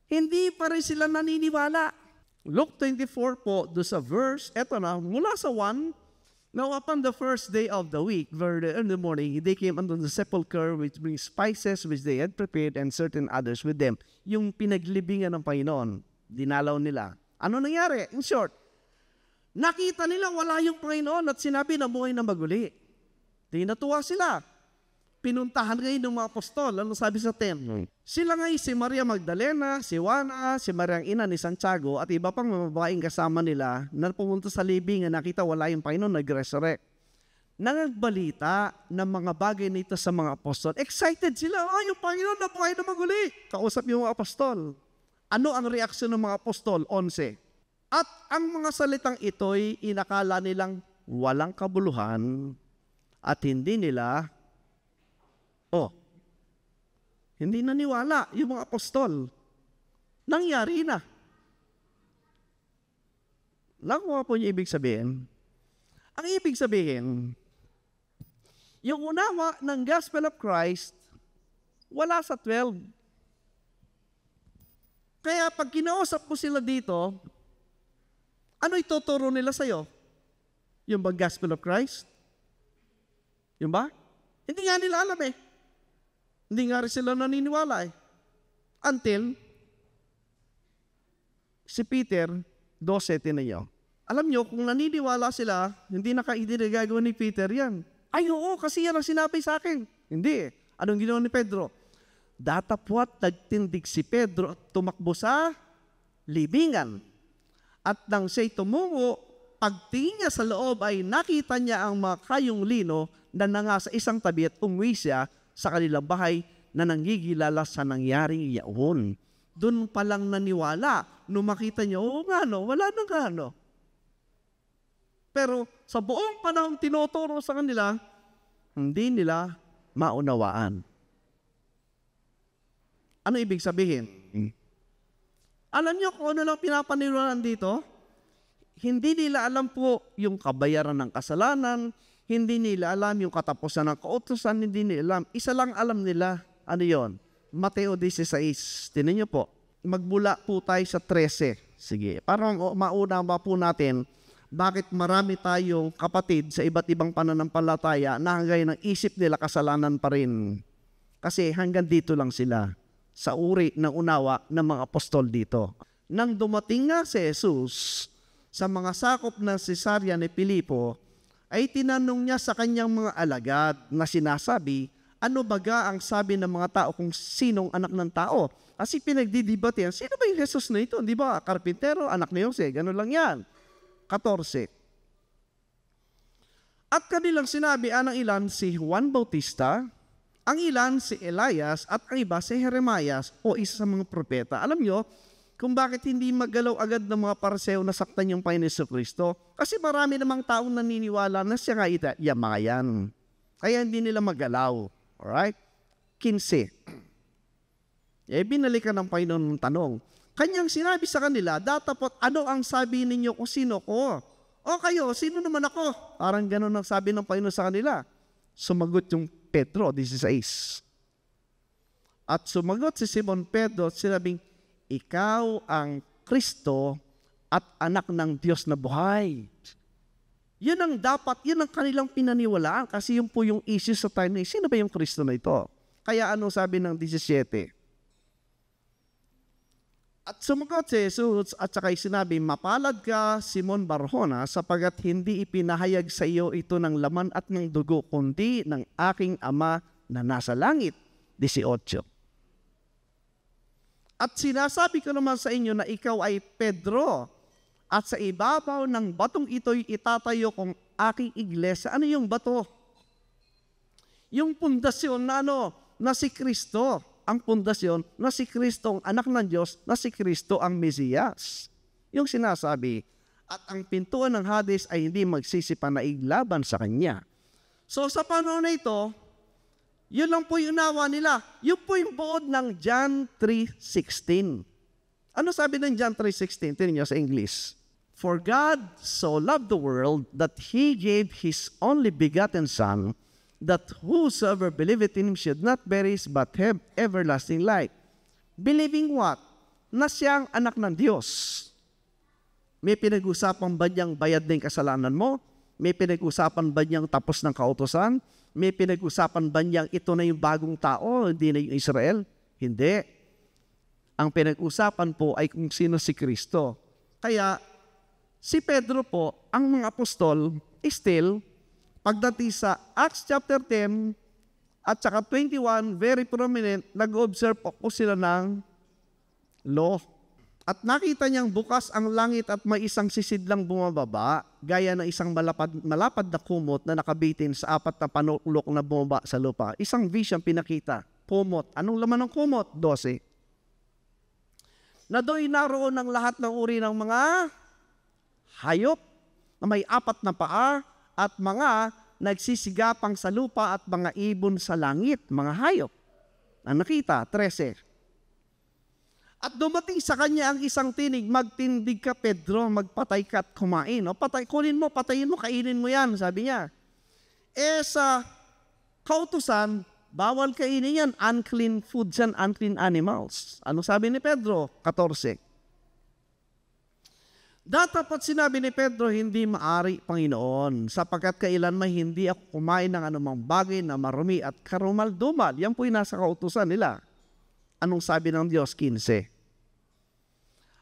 hindi pa rin sila naniniwala. Luke 24 po, do sa verse, eto na, mula sa 1, now upon the first day of the week, very early in the morning, they came unto the sepulchre which brings spices which they had prepared and certain others with them. Yung pinaglibingan ng Panginoon, dinalaw nila. Ano nangyari? In short, nakita nila wala yung Panginoon at sinabi na buhay na maguli. Di natuwa sila. Pinuntahan ngayon ng mga apostol. Ano sabi sa 10? Sila ngayon si Maria Magdalena, si Juana, si Maria ang ina ni Santiago at iba pang mga babaeng kasama nila na pumunta sa libingan, nakita wala yung Panginoon, nag-resurrect. Nangagbalita ng mga bagay nito sa mga apostol. Excited sila. Yung Panginoon na buhay na maguli. Kausap yung mga apostol. Ano ang reaksyon ng mga apostol? 11. At ang mga salitang ito'y inakala nilang walang kabuluhan at hindi nila, hindi naniwala yung mga apostol. Nangyari na. Nakuha po niyo ibig sabihin? Ang ibig sabihin, yung unawa ng Gospel of Christ, wala sa 12. Kaya pag kinausap mo sila dito, ano ituturo nila sa'yo? Yung ba Gospel of Christ? Yung ba? Hindi nga nila alam eh. Hindi nga rin sila naniniwala eh. Until, si Peter, 12, tinayo. Alam nyo, kung naniniwala sila, hindi gagawa ni Peter yan. Ay oo, kasi yan ang sinabi sa akin. Hindi eh. Anong ginawa ni Pedro? Datapwat nagtindig si Pedro at tumakbo sa libingan. At nang siya'y tumungo, pagtingin niya sa loob ay nakita niya ang mga kayong lino na nanga sa isang tabi at umuwi siya sa kanilang bahay na nanggigilala sa nangyaring yaon. Doon pa lang naniwala. Nung makita niya, nga no, wala nang gano. Pero sa buong panahon tinuturo sa kanila, hindi nila maunawaan. Ano ibig sabihin? Alam niyo kung ano lang pinapaniwalaan dito? Hindi nila alam po yung kabayaran ng kasalanan, hindi nila alam yung katapusan ng kautusan, hindi nila alam. Isa lang alam nila, ano yon? Mateo 16. Tinan niyo po, magbula po tayo sa 13. Sige, parang maunama po natin bakit marami tayong kapatid sa iba't ibang pananampalataya na hanggang ng isip nila kasalanan pa rin. Kasi hanggang dito lang sila sa uri ng unawa ng mga apostol dito. Nang dumating nga si Jesus sa mga sakop ng Cesarea ni Filipo, ay tinanong niya sa kanyang mga alagad na sinasabi, ano baga ang sabi ng mga tao kung sinong anak ng tao? Kasi pinagdidibatean, sino ba yung Jesus na ito? Di ba? Karpintero, anak ni Jose, gano'n lang yan. 14. At kanilang sinabi, anang ilan si Juan Bautista, ang ilan si Elias, at ang iba si Jeremias o isa sa mga propeta. Alam nyo, kung bakit hindi magalaw agad ng mga pariseo na saktan yung Panginoon Jesucristo? Kasi marami namang taong naniniwala na siya nga yung mga yan. Kaya hindi nila magalaw. Alright? 15. Binalikan ng Panginoon ng tanong. Kanyang sinabi sa kanila, datapot ano ang sabi ninyo kung sino ko? O kayo, sino naman ako? Parang gano'n ang sabi ng Panginoon sa kanila. Sumagot yung Pedro, 16. At sumagot si Simon Pedro at sinabing, ikaw ang Kristo at anak ng Diyos na buhay. Yun ang dapat, yun ang kanilang pinaniwalaan kasi yun po yung issue sa time na sino ba yung Kristo na ito? Kaya ano sabi ng 17? At sumagot si Jesus at saka sinabi, mapalad ka, Simon Barjona, sapagat hindi ipinahayag sa iyo ito ng laman at ng dugo, kundi ng aking Ama na nasa langit. 18. At sinasabi ko naman sa inyo na ikaw ay Pedro, at sa ibabaw ng batong ito'y itatayo kong aking iglesia. Ano yung bato? Yung pundasyon na na si Kristo. Ang pundasyon na si Kristo, ang anak ng Diyos, na si Kristo ang Mesiyas. Yung sinasabi, at ang pintuan ng Hades ay hindi magsisipanaig laban sa Kanya. So sa panahon na ito, yun lang po yung unawa nila. Yun po yung buod ng John 3:16. Ano sabi ng John 3:16? Tingnan niyo sa English. For God so loved the world that He gave His only begotten Son, that whosoever believeth in Him should not perish but have everlasting life. Believing what? Na siyang anak ng Diyos. May pinag-usapan ba niyang bayad ng kasalanan mo? May pinag-usapan ba niyang tapos ng kautusan? May pinag-usapan ba niyang ito na yung bagong tao, hindi na yung Israel? Hindi. Ang pinag-usapan po ay kung sino si Kristo. Kaya, si Pedro po, ang mga apostol, still, pagdating sa Acts chapter 10 at saka 21, very prominent, nag-observe po sila ng law. At nakita niyang bukas ang langit at may isang sisidlang bumababa, gaya ng isang malapad na kumot na nakabitin sa 4 na panulok na bumaba sa lupa. Isang vision pinakita. Kumot. Anong laman ng kumot? 12. Na do'y naroon ng lahat ng uri ng mga hayop na may 4 na paa at mga nagsisigapang sa lupa at mga ibon sa langit, mga hayop. Ang nakita, 13. At dumating sa kanya ang isang tinig, magtindig ka Pedro, magpatay ka at kumain. O patay, kunin mo, patayin mo, kainin mo yan, sabi niya. Sa kautusan, bawal kainin yan, unclean foods and unclean animals. Ano sabi ni Pedro? 14. Datapat sinabi ni Pedro, hindi maari, Panginoon, sapagkat kailanman hindi ako kumain ng anumang bagay na marumi at karumal-dumal. Yan po yung nasa kautusan nila. Anong sabi ng Diyos? 15.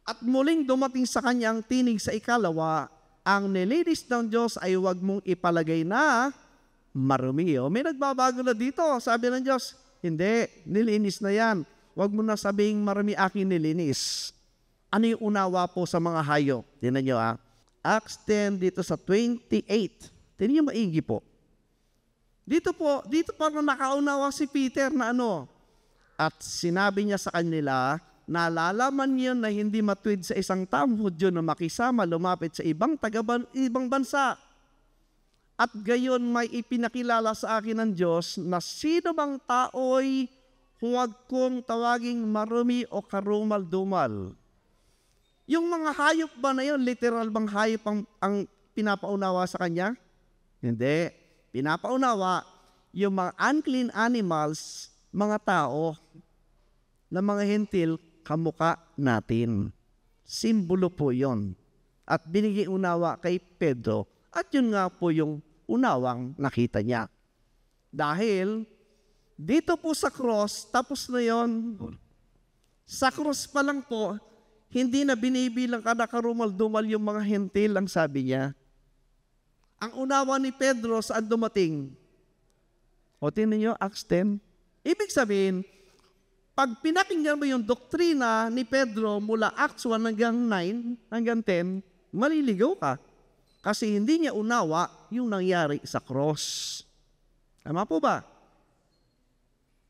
At muling dumating sa kanya ang tinig sa ikalawa, ang nilinis ng Diyos ay huwag mong ipalagay na marumi. O, may nagbabago na dito. Sabi ng Diyos, hindi, nilinis na yan. Huwag mo na sabihing marumi aking nilinis. Ano yung unawa po sa mga hayop? Tingnan nyo Acts 10 dito sa 28. Tingnan nyo maigi po. Dito parang nakaunawa si Peter na At sinabi niya sa kanila, nalalaman niyo na hindi matuwid sa isang taong Hudyo na makisama lumapit sa ibang bansa. At gayon may ipinakilala sa akin ng Diyos na sino bang tao'y huwag kong tawaging marumi o karumal-dumal. Yung mga hayop ba na yun, literal bang hayop ang pinapaunawa sa kanya? Hindi. Pinapaunawa yung mga unclean animals, mga tao, na mga hentil, kamuka natin. Simbolo po yon. At binigay unawa kay Pedro. At yun nga po yung unawang nakita niya. Dahil, dito po sa cross, tapos na yon. Sa cross pa lang po, hindi na binibilang ka na karumal-dumal yung mga hentil, ang sabi niya. Ang unawa ni Pedro saan dumating? O tingnan nyo, Acts 10. Ibig sabihin, pag pinakinggan mo yung doktrina ni Pedro mula Acts 1 hanggang 9, hanggang 10, maliligaw ka. Kasi hindi niya unawa yung nangyari sa cross. Tama po ba?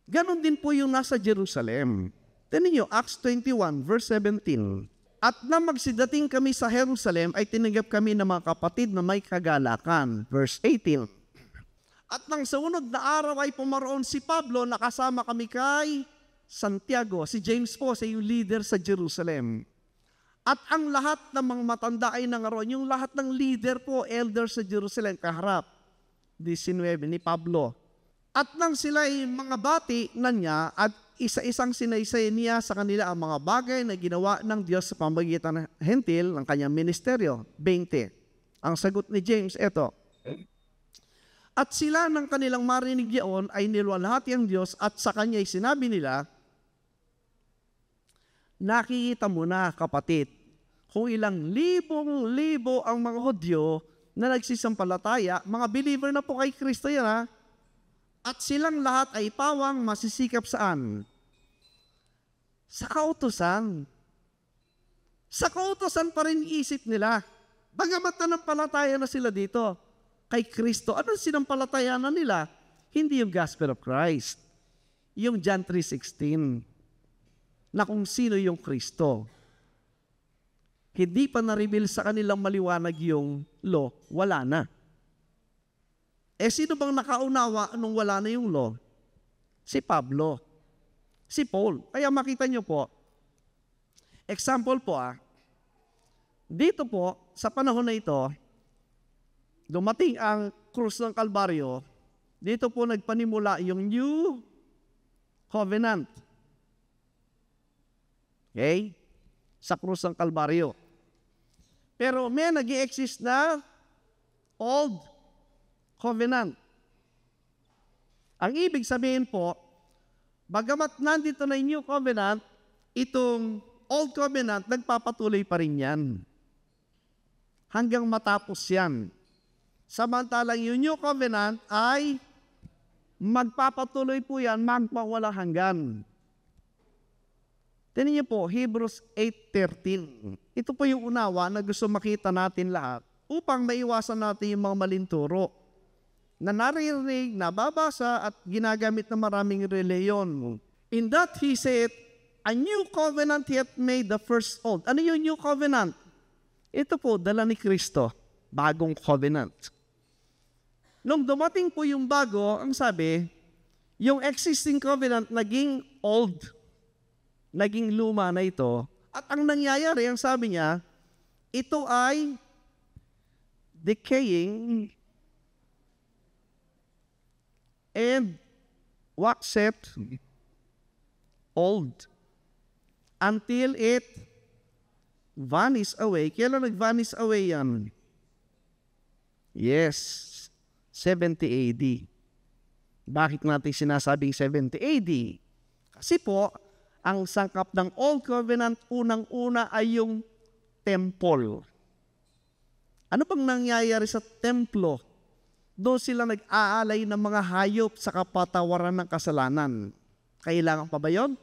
Ganon din po yung nasa Jerusalem. Tingnan nyo, Acts 21, verse 17. At na magsidating kami sa Jerusalem, ay tinanggap kami ng mga kapatid na may kagalakan. Verse 18. At nang sa unod na araw ay pumaroon si Pablo, nakasama kami kay Santiago. Si James po, siya yung leader sa Jerusalem. At ang lahat ng mga matanda ay nangaroon. Yung lahat ng leader po, elder sa Jerusalem, kaharap. 19 ni Pablo. At nang sila ay mga bati na niya at isa-isang sinaysay niya sa kanila ang mga bagay na ginawa ng Diyos sa pamamagitan ng hentil ng kanyang ministeryo. 20. Ang sagot ni James, eto. At sila ng kanilang marinig yaon ay niluwalhati ang Diyos at sa kanya'y sinabi nila, nakikita mo na kapatid, kung ilang libong-libo ang mga Hudyo na nagsisampalataya, mga believer na po kay Kristo yan ha, at silang lahat ay pawang masisikap saan? Sa kautusan. Sa kautusan pa rin isip nila. Bagamat nanampalataya na sila dito kay Kristo. Ano sinampalatayanan nila? Hindi yung gospel of Christ. Yung John 3:16 na kung sino yung Kristo. Hindi pa na-reveal sa kanilang maliwanag yung law, wala na. Eh sino bang nakaunawa nung wala na yung law? Si Pablo. Si Paul. Kaya makita nyo po, example po dito po, sa panahon na ito, dumating ang krus ng Kalbaryo, dito po nagpanimula yung New Covenant. Okay? Sa krus ng Kalbaryo. Pero may nag-i-exist na Old Covenant. Ang ibig sabihin po, bagamat nandito na yung New Covenant, itong Old Covenant, nagpapatuloy pa rin yan. Hanggang matapos yan. Samantalang yung New Covenant ay magpapatuloy po yan, magpawalang hanggan. Tingnan niyo po, Hebrews 8:13. Ito po yung unawa na gusto makita natin lahat upang maiwasan natin yung mga malinturo na naririnig, nababasa at ginagamit ng maraming reliyon. In that he said, a new covenant yet made the first old. Ano yung new covenant? Ito po, dala ni Kristo, bagong covenant. Nung dumating po yung bago, ang sabi, yung existing covenant naging old, naging luma na ito. At ang nangyayari, ang sabi niya, ito ay decaying and waxeth old until it vanish away. Kailan nag-vanish away yan? Yes, 70 AD. Bakit natin sinasabing 70 AD? Kasi po, ang sangkap ng Old Covenant, unang-una ay yung temple. Ano bang nangyayari sa templo? Doon sila nag-aalay ng mga hayop sa kapatawaran ng kasalanan. Kailangan pa ba yun?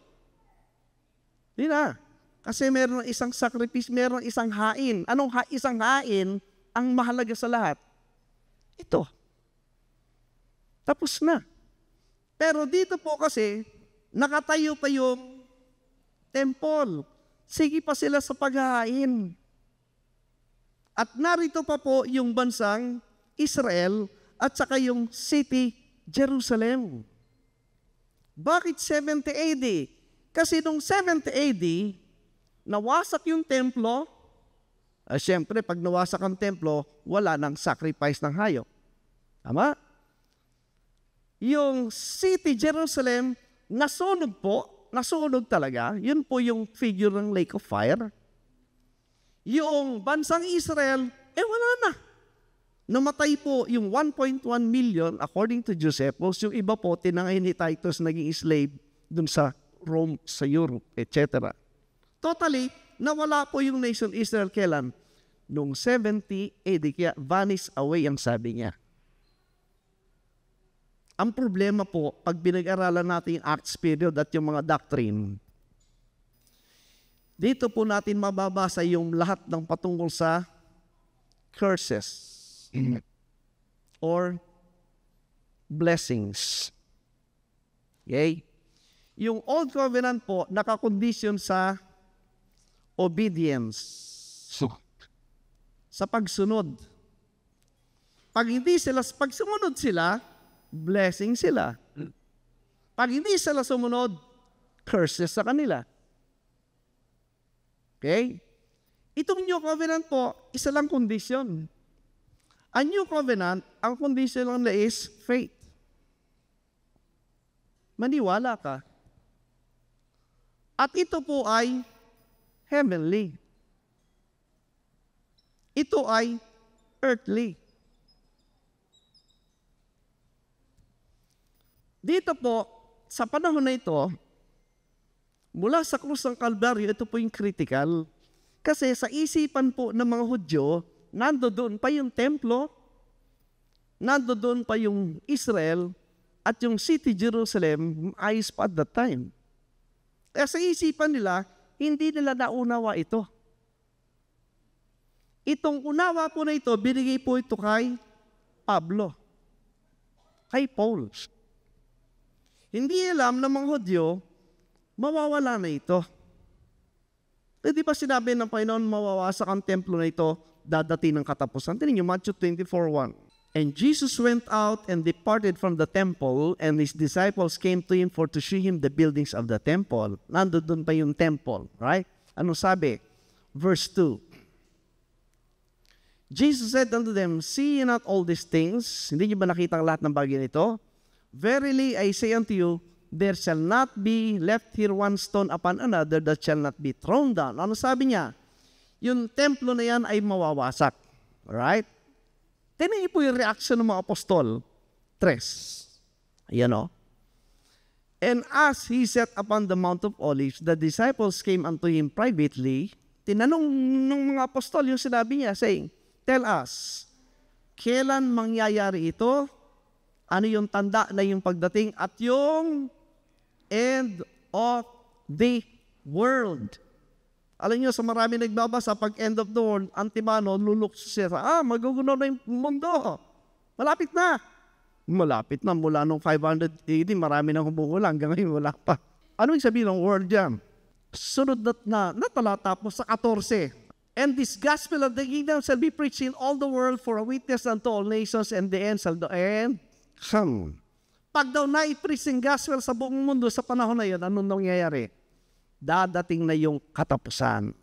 Hindi na. Kasi meron isang sacrifice, meron isang hain. Anong isang hain ang mahalaga sa lahat? Ito. Tapos na. Pero dito po kasi, nakatayo pa yung temple. Sige pa sila sa paghahain. At narito pa po yung bansang Israel at saka yung city Jerusalem. Bakit 70 AD? Kasi nung 70 AD, nawasak yung templo. Siyempre, pag nawasak ang templo, wala nang sacrifice ng hayop. Tama? Yung city Jerusalem, nasunog po. Nasunog talaga. Yun po yung figure ng lake of fire. Yung bansang Israel, wala na. Namatay po yung 1.1 million according to Josephus. Yung iba po, tinangay ni Titus naging slave dun sa Rome, sa Europe, etc. Totally, nawala po yung nation Israel kailan? Nung 70 AD, kaya vanish away ang sabi niya. Ang problema po, pag pinag-aralan natin yung Acts period at yung mga doctrine, dito po natin mababasa yung lahat ng patungkol sa curses or blessings. Okay? Yung Old Covenant po, nakakondisyon sa obedience. Sa pagsunod. Pag sumunod sila, blessing sila. Pag hindi sila sumunod, curses sa kanila. Okay? Itong New Covenant po, isa lang kondisyon. Ang New Covenant, ang kondisyon lang na is faith. Maniwala ka. At ito po ay heavenly. Ito ay earthly. Dito po, sa panahon na ito, mula sa krus ng Kalbaryo, ito po yung critical. Kasi sa isipan po ng mga Hudyo, nandoon pa yung templo, nandoon pa yung Israel, at yung city Jerusalem, ayos pa at that time. Kaya sa isipan nila, hindi nila naunawa ito. Itong unawa po na ito, binigay po ito kay Pablo. Kay Paul. Hindi alam ng mga Hudyo, mawawala na ito. Eh, di ba sinabi ng Panginoon, mawawasak ang templo na ito, dadating ng katapusan? Tingnan niyo, Matthew 24:1. And Jesus went out and departed from the temple, and his disciples came to him for to show him the buildings of the temple. Nandun pa yung temple, right? Ano sabi? Verse 2. Jesus said unto them, see ye not all these things? Hindi niyo ba nakita ang lahat ng bagay nito? Verily I say unto you, there shall not be left here one stone upon another that shall not be thrown down. Ano sabi niya? Yung templo na yan ay mawawasak. Alright? Tingnan niyo po yung reaction ng mga apostol. 3. Ayan o. And as he sat upon the Mount of Olives, the disciples came unto him privately. Tinanong ng mga apostol yung sinabi niya, saying, tell us, kailan mangyayari ito? Ano yung tanda na yung pagdating at yung end of the world? Alam niyo, sa marami nagbabasa, pag end of the world, antimano, lulukso siya sa, magugunaw na yung mundo. Malapit na. Malapit na. Mula nung 500 AD, marami nang humuhula. Hanggang ngayon, wala pa. Ano yung sabihin ng world jam? Sunod na talata po sa 14. And this gospel of the kingdom shall be preached in all the world for a witness unto all nations, and the end shall end. Pag daw na-preach yung gospel sa buong mundo sa panahon na yun, anong nangyayari? Dadating na yung katapusan.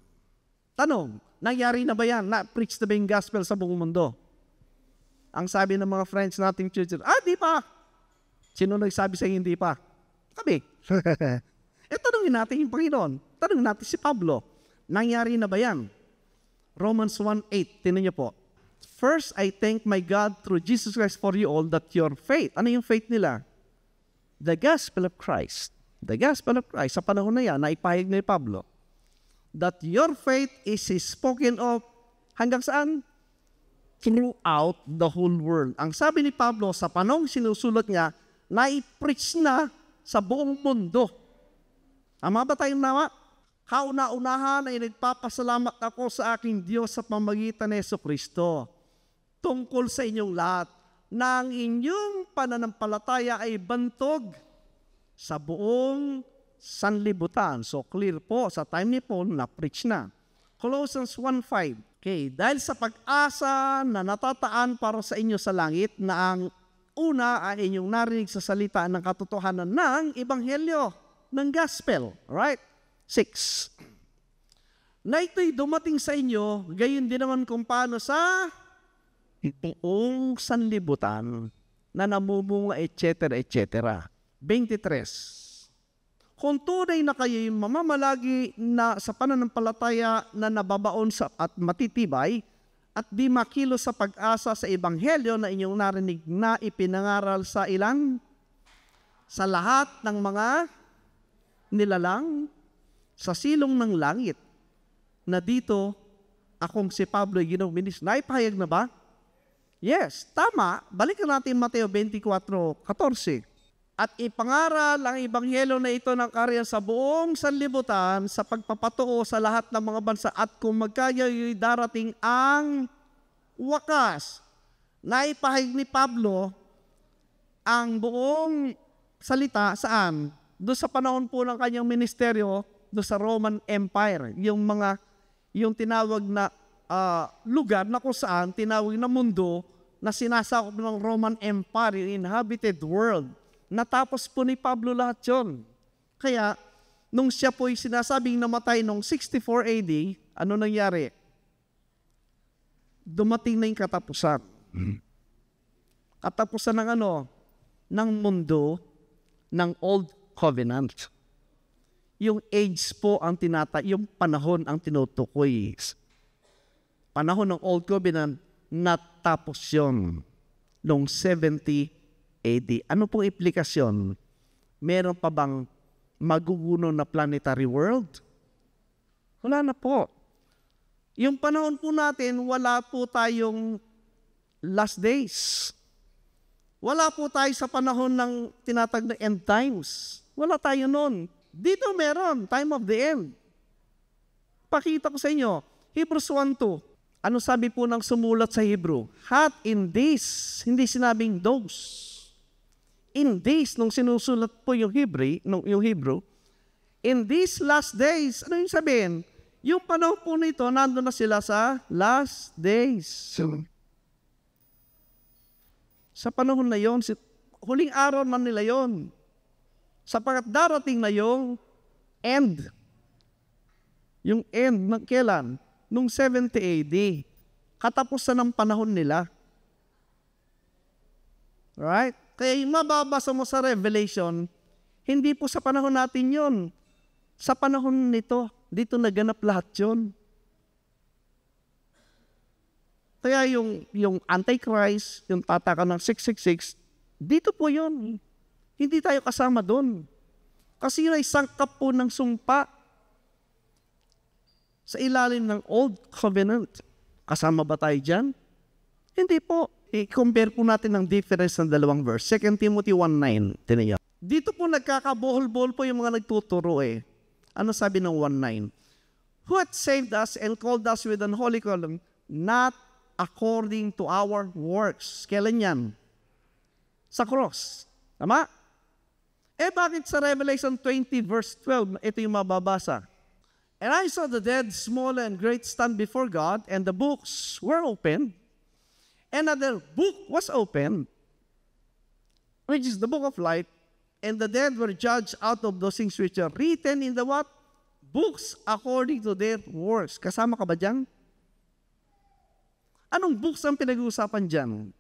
Tanong, nangyari na ba yan? Na-preach na ba yung gospel sa buong mundo? Ang sabi ng mga friends nating church, di pa. Sino nagsabi sa hindi pa? Kami. Tanungin natin yung Panginoon. Tanungin natin si Pablo. Nangyari na ba yan? Romans 1:8, tinan niyo po. First, I thank my God through Jesus Christ for you all that your faith, ano yung faith nila? The gospel of Christ. The gospel of Christ, sa panahon na yan, naipahig ni Pablo, that your faith is spoken of hanggang saan? Throughout the whole world. Ang sabi ni Pablo, sa panahon sinusulat niya, naipreach na sa buong mundo. Tama ba tayong nawa? Kauna-unahan ay nagpapasalamat ako sa aking Diyos sa pamamagitan ni Jesucristo tungkol sa inyong lahat na ang inyong pananampalataya ay bantog sa buong sanlibutan. So clear po, sa time ni Paul, na-preach na. Colossians 1:5. Okay, dahil sa pag-asa na natataan para sa inyo sa langit na ang una ay inyong narinig sa salita ng katotohanan ng ebanghelyo, ng gospel. Alright? 6. Na ito'y dumating sa inyo, gayon din naman kung paano sa buong sanlibutan na namumunga, etc., etc. 23. Kung tunay na kayo'y mamamalagi na sa pananampalataya na nababaon sa at matitibay at di makilo sa pag-asa sa ebanghelyo na inyong narinig na ipinangaral sa ilang? Sa lahat ng mga nilalang sa silong ng langit na dito akong si Pablo ay ginong ministro. Naipahayag na ba? Yes, tama. Balikan natin Mateo 24:14. At ipangaral ang ibanghelo na ito ng karya sa buong sanlibutan sa pagpapatuo sa lahat ng mga bansa at kung magkayo'y darating ang wakas. Naipahayag ni Pablo ang buong salita saan? Doon sa panahon po ng kanyang ministeryo, doon sa Roman Empire, yung tinawag na lugar na kung saan tinawag na mundo na sinasakop ng Roman Empire, yung inhabited world. Natapos po ni Pablo lahat yun. Kaya, nung siya po'y sinasabing namatay noong 64 AD, ano nangyari? Dumating na yung katapusan. Katapusan ng ano? Ng mundo ng Old Covenant. Yung age po ang yung panahon ang tinutukoy. Panahon ng Old Covenant, natapos yun noong 70 AD. Ano pong implikasyon? Meron pa bang maguguno na planetary world? Wala na po. Yung panahon po natin, wala po tayong last days. Wala po tayo sa panahon ng tinatag na end times. Wala tayo noon. Dito meron, time of the end. Pakita ko sa inyo, Hebrews 1:2. Ano sabi po ng sumulat sa Hebrew? Hot in this, hindi sinabing those. In this, nung sinusulat po yung Hebrew, in these last days, ano yung sabihin? Yung panahon po nito, nandun na sila sa last days. Sa panahon na yon, huling araw man nila yon. Sapagat darating na yung end. Yung end, ng kailan? Nung 70 AD. Katapusan ng panahon nila. Right? Kaya yung mababasa mo sa Revelation, hindi po sa panahon natin yon. Sa panahon nito, dito naganap lahat yon. Kaya yung Antichrist, yung tataka ng 666, dito po yon. Hindi tayo kasama doon. Kasi yun ay sangkap po ng sumpa sa ilalim ng Old Covenant. Kasama ba tayo dyan? Hindi po. I-compare po natin ang difference ng dalawang verse. 2 Timothy 1:9. Tiniyak. Dito po nagkakabohol-bohol po yung mga nagtuturo eh. Ano sabi ng 1:9? Who hath saved us and called us with an holy calling, not according to our works. Kailan yan? Sa cross. Tama? Bakit sa Revelation 20 verse 12, ito yung mababasa? And I saw the dead, small and great, stand before God, and the books were opened. Another book was opened, which is the book of life, and the dead were judged out of those things which are written in the what? Books according to their works. Kasama ka ba dyan? Anong books ang pinag-uusapan dyan?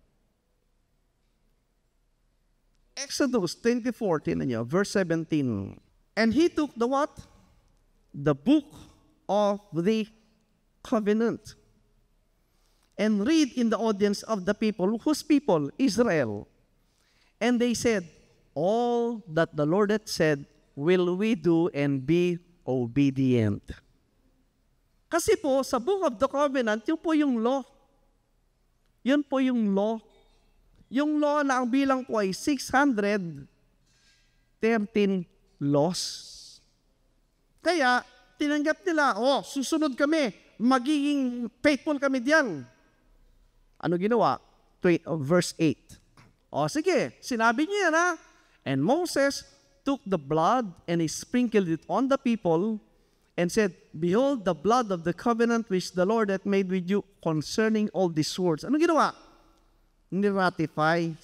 Exodus 24, tinan nyo, verse 17. And he took the what? The book of the covenant and read in the audience of the people, whose people? Israel. And they said, all that the Lord hath said will we do and be obedient. Kasi po, sa book of the covenant, yun po yung law. Yun po yung law. Yung law na ang bilang po ay 613 laws. Kaya, tinanggap nila, susunod kami, magiging faithful kami diyan. Ano ginawa? Verse 8. Sige, sinabi niya yan ha. And Moses took the blood and he sprinkled it on the people and said, behold the blood of the covenant which the Lord hath made with you concerning all these words. Ano ginawa? Ni-ratify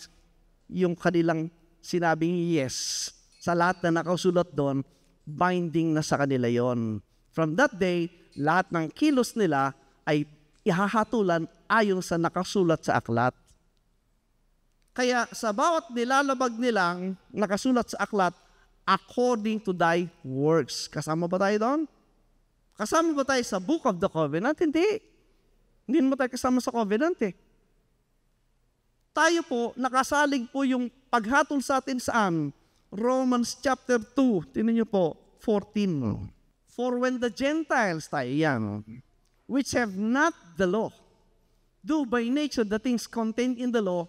yung kanilang sinabing yes. Sa lahat na nakasulat doon, binding na sa kanila yon. From that day, lahat ng kilos nila ay ihahatulan ayon sa nakasulat sa aklat. Kaya sa bawat nilalabag nilang nakasulat sa aklat, according to thy works. Kasama ba tayo doon? Kasama ba tayo sa Book of the Covenant? Hindi. Hindi naman tayo kasama sa Covenant eh. Tayo po, nakasalig po yung paghatol sa atin saan? Romans chapter 2, tinan niyo po, 14. For when the Gentiles, tayo yan, which have not the law, do by nature the things contained in the law,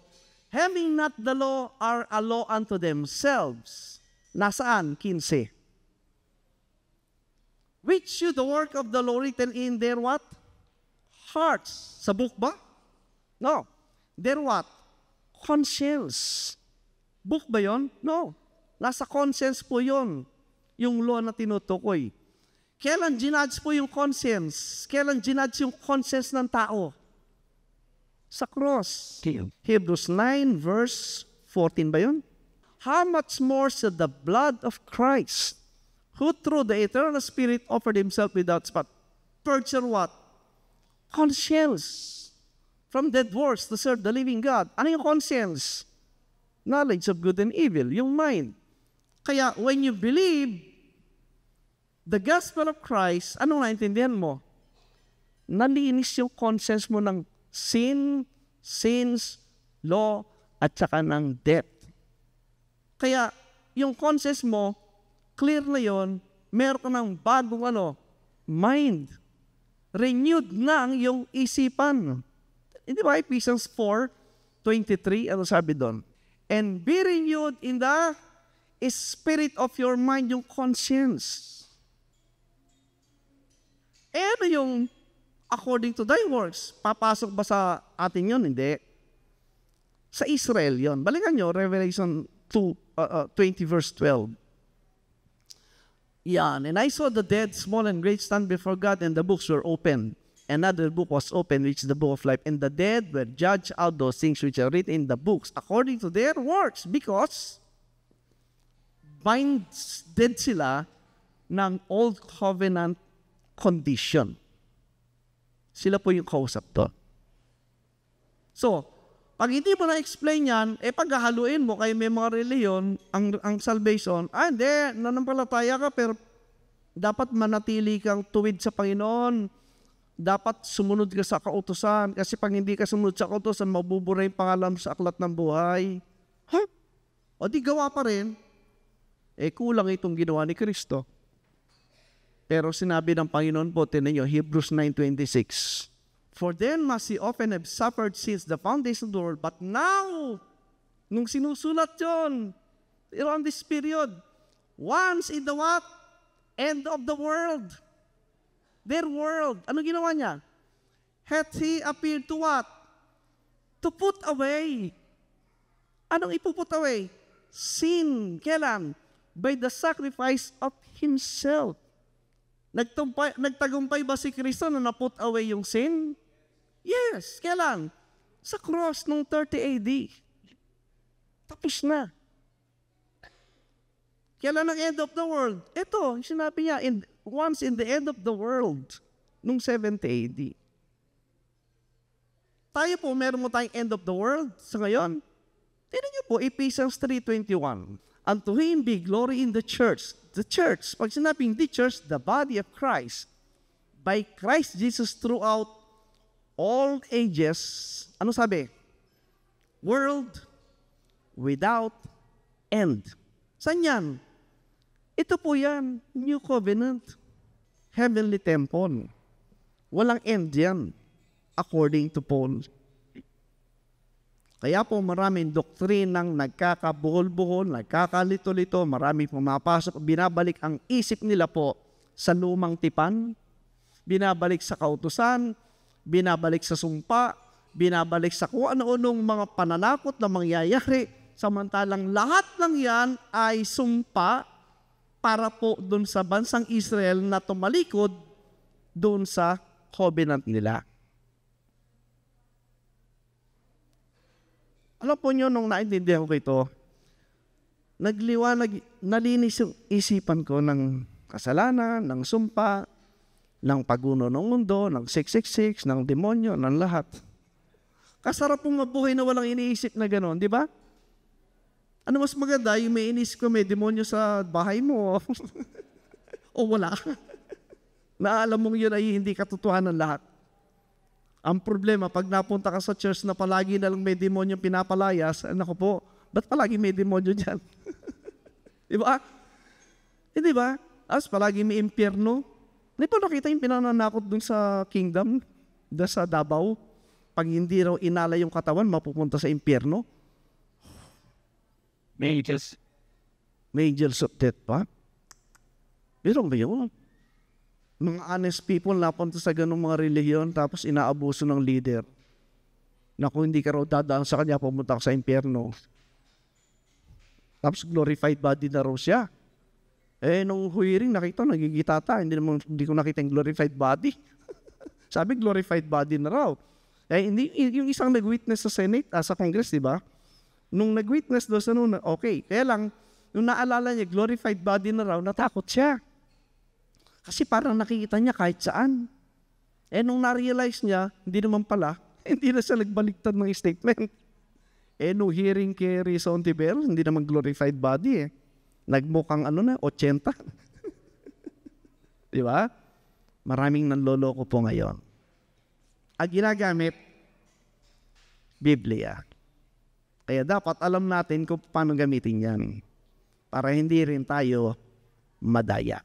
having not the law, are a law unto themselves. Nasaan? 15. Which should the work of the law written in their what? Hearts. Sa book ba? No. Their what? Conscience. Book ba yon? No. Nasa conscience po yon. Yung law na tinutukoy. Kailan ginudge po yung conscience? Kailan ginudge yung conscience ng tao? Sa cross. Hebrews 9 verse 14 ba yun? How much more should the blood of Christ, who through the eternal Spirit offered himself without spot, purge your what? Conscience. From dead works to serve the living God. Ano yung conscience? Knowledge of good and evil. Yung mind. Kaya when you believe the gospel of Christ, anong naintindihan mo? Nalinis yung conscience mo ng sin, sins, law, at saka ng death. Kaya, yung conscience mo, clear na yon, meron ka ng bagong mind. Renewed na ang iyong isipan. Hindi ba Ephesians 4:23, ano sabi doon? And be renewed in the spirit of your mind, yung conscience. Eh ano yung according to thy works? Papasok ba sa atin yun? Hindi. Sa Israel yon. Balikan nyo, Revelation 20 verse 12. Yan. And I saw the dead, small and great, stand before God, and the books were opened. Another book was opened, which is the book of life. And the dead were judged out those things which are written in the books according to their works, because binded sila ng old covenant condition. Sila po yung kausap to. So, pag hindi mo na-explain yan, paghahaluin mo kay may mga reliyon, ang salvation, hindi, nanampalataya ka, pero dapat manatili kang tuwid sa Panginoon. Dapat sumunod ka sa kautusan. Kasi pag hindi ka sumunod sa kautusan, mabubura yung pangalan sa aklat ng buhay. O di gawa pa rin. Kulang itong ginawa ni Kristo. Pero sinabi ng Panginoon po, tinan nyo, Hebrews 9:26. For then must he often have suffered since the foundation of the world. But now, nung sinusulat yun, around this period, once in the what? End of the world. Their world. Ano ginawa niya? Hath he appeared to what? To put away. Anong ipuput away? Sin. Kailan? By the sacrifice of himself. Nagtagumpay ba si Kristo na na-put away yung sin? Yes. Kailan? Sa cross nung 30 AD. Tapos na. Kailan ang end of the world? Ito, sinabi niya, once in the end of the world, nung 70 AD. Tayo po, meron mo tayong end of the world sa ngayon. Tignan niyo po, Ephesians 3:21. Unto him be glory in the church. The church, pag sinabing the church, the body of Christ, by Christ Jesus throughout all ages, ano sabi? World without end. Saan yan? Ito po yan, New Covenant, Heavenly Temple. Walang end yan, according to Paul. Kaya po maraming doktrinang nagkakabuhol-buhol, nagkakalito-lito, maraming pumapasok, binabalik ang isip nila po sa lumang tipan, binabalik sa kautusan, binabalik sa sumpa, binabalik sa kung ano-anong mga pananakot na mangyayari, samantalang lahat ng yan ay sumpa para po doon sa bansang Israel na tumalikod doon sa covenant nila. Alam po nyo, nung naintindihan ko ito, nalinis yung isipan ko ng kasalanan, ng sumpa, ng paguno ng mundo, ng 666, ng demonyo, ng lahat. Kasarap pong mabuhay na walang iniisip na gano'n, di ba? Ano mas maganda, yung may iniisip ko, may demonyo sa bahay mo, o wala. Naalam mong yun ay hindi katotohanan lahat. Ang problema, pag napunta ka sa church na palagi na lang may demonyo pinapalayas, nako po, ba't palagi may demonyo dyan? Di ba? Hindi ba? As palagi may impyerno Di ba nakita yung pinananakot dun sa kingdom? Sa Davao? Pag hindi raw inala yung katawan, mapupunta sa impyerno? Angels. May angels of death pa? Pero ba yun? Mga honest people napunta sa ganung mga relihiyon tapos inaabuso ng leader na kung hindi ka raw dadaan sa kanya, pumunta ka sa impyerno. Tapos glorified body na raw siya. Nung hearing, nakita, nagigitata. Hindi ko nakita yung glorified body. Sabi, glorified body na raw. Hindi, yung isang nag-witness sa Senate, sa Congress, di ba? Nung nag-witness doon sa noon, okay. Kaya lang, nung naalala niya, glorified body na raw, natakot siya. Kasi parang nakikita niya kahit saan. Nung na-realize niya, hindi naman pala, hindi na siya nagbaliktad ng statement. Nung hearing kay Risa Ontiveros, hindi naman glorified body Nagmukhang 80. Di ba? Maraming nanloloko po ngayon. At ginagamit, Biblia. Kaya dapat alam natin kung paano gamitin yan. Para hindi rin tayo madaya.